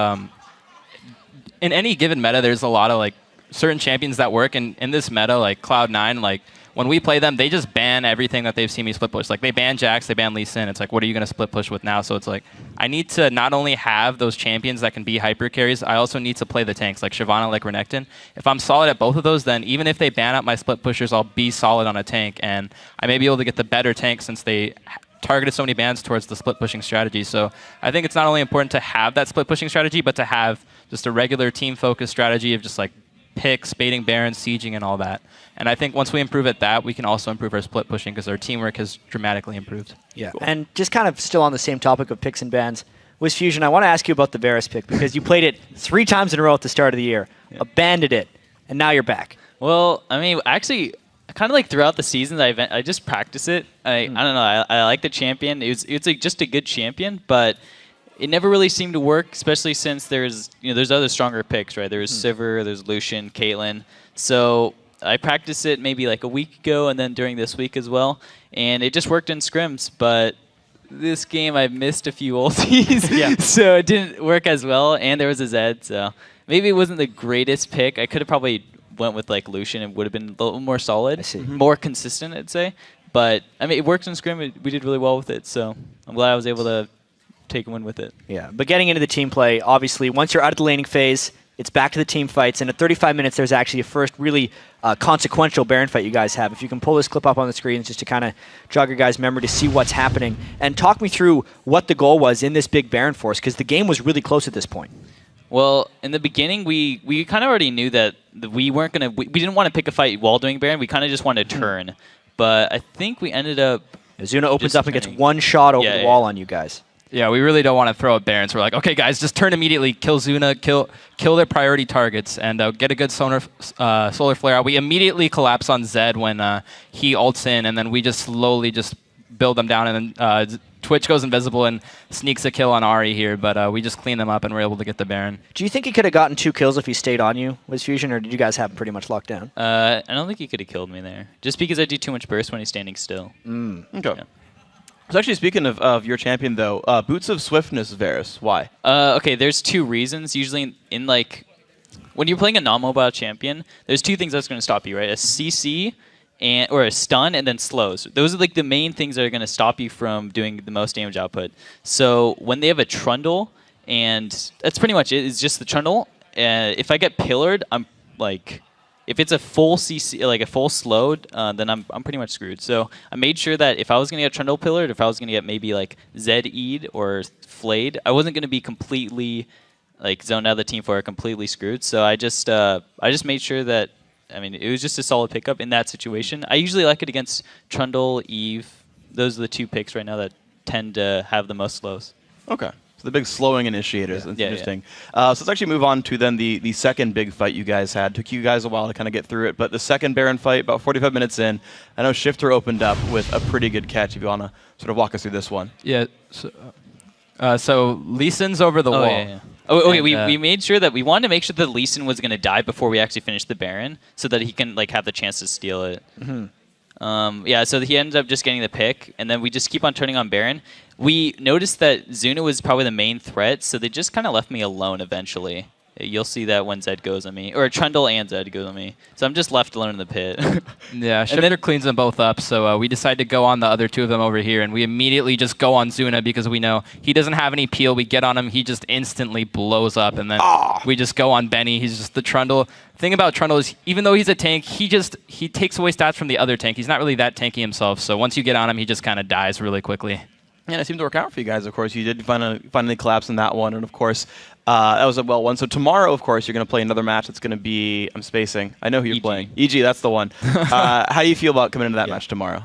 in any given meta, there's a lot of like certain champions that work, and in this meta, like Cloud9, like when we play them, they just ban everything that they've seen me split push. Like they ban Jax, they ban Lee Sin. It's like, what are you going to split push with now? So it's like, I need to not only have those champions that can be hyper carries, I also need to play the tanks like Shyvana, like Renekton. If I'm solid at both of those, then even if they ban out my split pushers, I'll be solid on a tank, and I may be able to get the better tank since they targeted so many bans towards the split pushing strategy. So I think it's not only important to have that split pushing strategy, but to have just a regular team focused strategy of just like picks, baiting Barons, sieging, and all that. And I think once we improve at that, we can also improve our split pushing because our teamwork has dramatically improved. Yeah, cool. And just kind of still on the same topic of picks and bans, with Fusion, I want to ask you about the Varus pick because you played it 3 times in a row at the start of the year, abandoned it, and now you're back. Well, I mean, actually, kind of like throughout the seasons, I just practice it. I don't know. I like the champion. It's like just a good champion, but it never really seemed to work, especially since there's other stronger picks, right? There's Sivir, there's Lucian, Caitlyn. So I practiced it maybe like a week ago and then during this week as well, and it just worked in scrims. But this game I missed a few ultis, so it didn't work as well, and there was a Zed, so maybe it wasn't the greatest pick. I could have probably went with like Lucian. It would have been a little more solid, more consistent, I'd say. But I mean, it worked in scrim. We did really well with it, so I'm glad I was able to take a win with it. Yeah, but getting into the team play, obviously, once you're out of the laning phase, it's back to the team fights, and at 35 minutes, there's actually a first really consequential Baron fight you guys have. If you can pull this clip up on the screen just to kind of jog your guys' memory to see what's happening, and talk me through what the goal was in this big Baron force, because the game was really close at this point. Well, in the beginning, we kind of already knew that we weren't going to... We didn't want to pick a fight while doing Baron. We kind of just wanted to turn. But I think we ended up... Azuna opens up and gets one shot over the wall on you guys. Yeah, we really don't want to throw a Baron, so we're like, okay, guys, just turn immediately, kill Zuna, kill their priority targets, and get a good solar flare out. We immediately collapse on Zed when he ults in, and then we just slowly just build them down, and then Twitch goes invisible and sneaks a kill on Ahri here, but we just clean them up, and we're able to get the Baron. Do you think he could have gotten 2 kills if he stayed on you with Fusion, or did you guys have him pretty much locked down? I don't think he could have killed me there, just because I do too much burst when he's standing still. Okay. Yeah. So actually, speaking of your champion, though, Boots of Swiftness, Varus, why? Okay, there's 2 reasons. Usually in like when you're playing a non-mobile champion, there's two things that's going to stop you, right? A CC or a stun, and then slows. Those are like the main things that are going to stop you from doing the most damage output. So when they have a trundle, and that's pretty much it. It's just the trundle. If I get pillared, I'm like, if it's a full CC, like a full slowed, then I'm pretty much screwed. So I made sure that if I was going to get trundle pillared, if I was going to get maybe like Z'd or flayed, I wasn't going to be completely like zoned out of the team for completely screwed. So I just made sure that, I mean, it was just a solid pickup in that situation. I usually like it against Trundle, Eve. Those are the two picks right now that tend to have the most slows. Okay. So the big slowing initiators. That's interesting. Yeah. So let's actually move on to then the second big fight you guys had. Took you guys a while to kind of get through it, but the second Baron fight, about 45 minutes in, I know Shifter opened up with a pretty good catch. If you want to sort of walk us through this one. Yeah. So Lee Sin's over the wall. Yeah. Oh, okay. We made sure that we wanted to make sure that Lee Sin was going to die before we actually finished the Baron, so that he can like have the chance to steal it. Yeah. So he ended up just getting the pick, and then we just keep on turning on Baron. We noticed that Zuna was probably the main threat, so they just kind of left me alone eventually. You'll see that when Zed goes on me, or Trundle and Zed goes on me. So I'm just left alone in the pit. Yeah, Shifter cleans them both up, so we decided to go on the other two of them over here, and we immediately just go on Zuna because we know he doesn't have any peel. We get on him, he just instantly blows up, and then we just go on Benny. He's just the Trundle. Thing about Trundle is, even though he's a tank, he takes away stats from the other tank. He's not really that tanky himself, so once you get on him, he just kind of dies really quickly. And it seemed to work out for you guys, of course. You did finally collapse in that one, and of course, that was a well one. So tomorrow, of course, you're going to play another match. It's going to be, I'm spacing. I know who you're playing. EG, that's the one. How do you feel about coming into that match tomorrow?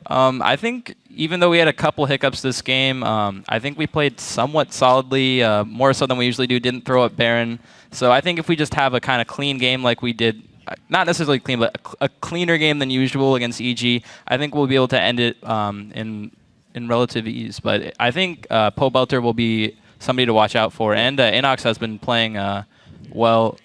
I think even though we had a couple hiccups this game, I think we played somewhat solidly, more so than we usually do. Didn't throw up Baron. So I think if we just have a kind of clean game like we did, not necessarily clean, but a cleaner game than usual against EG, I think we'll be able to end it in relative ease. But I think Po Belter will be somebody to watch out for. And Inox has been playing well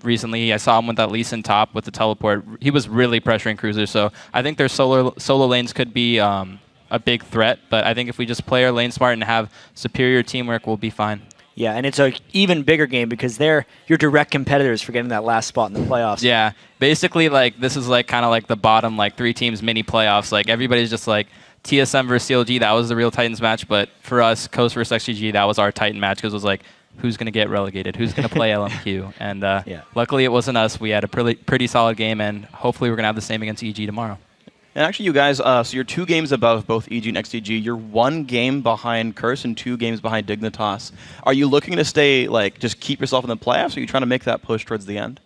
recently. I saw him with that Lee Sin top with the teleport. He was really pressuring cruisers. So I think their solo lanes could be a big threat. But I think if we just play our lane smart and have superior teamwork, we'll be fine. Yeah, and it's an even bigger game because they're your direct competitors for getting that last spot in the playoffs. Yeah, basically, like this is like kind of like the bottom like 3 teams mini playoffs. Like everybody's just like TSM versus CLG. That was the real Titans match. But for us, Coast versus XDG, that was our Titan match because it was like, who's going to get relegated? Who's going to play LMQ? And luckily, it wasn't us. We had a pretty solid game, and hopefully, we're going to have the same against EG tomorrow. And actually, you guys, so you're 2 games above both EG and XDG. You're 1 game behind Curse and 2 games behind Dignitas. Are you looking to stay, like, just keep yourself in the playoffs, or are you trying to make that push towards the end?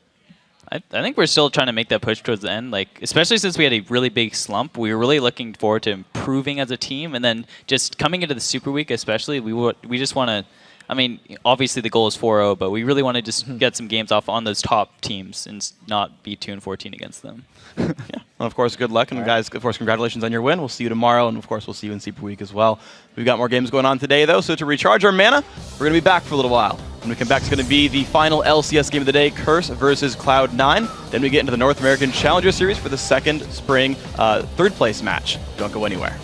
I think we're still trying to make that push towards the end. Like, especially since we had a really big slump, we were really looking forward to improving as a team, and then just coming into the Super Week, especially, we just want to. I mean, obviously the goal is 4-0, but we really want to just get some games off on those top teams and not be 2-14 against them. Yeah. Well, of course, good luck. And guys, of course, congratulations on your win. We'll see you tomorrow. And of course, we'll see you in Super Week as well. We've got more games going on today, though. So to recharge our mana, we're going to be back for a little while. When we come back, it's going to be the final LCS game of the day, Curse versus Cloud9. Then we get into the North American Challenger Series for the second spring 3rd place match. Don't go anywhere.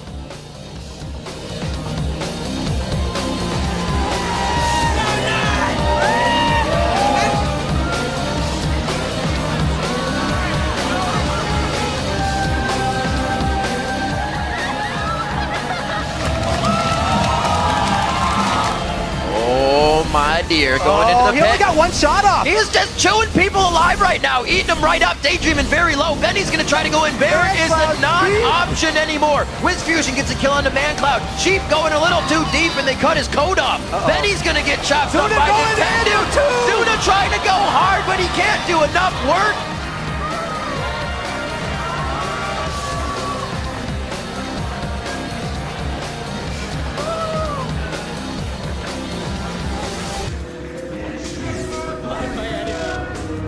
My dear, going into the pit. He only got 1 shot off. He is just chewing people alive right now, eating them right up. Daydreaming very low. Benny's going to try to go in. Baron is a non-option anymore. Wiz Fusion gets a kill on the ManCloud. Sheep going a little too deep, and they cut his code off. Benny's going to get chopped up by Nintendo. Zuna trying to go hard, but he can't do enough work.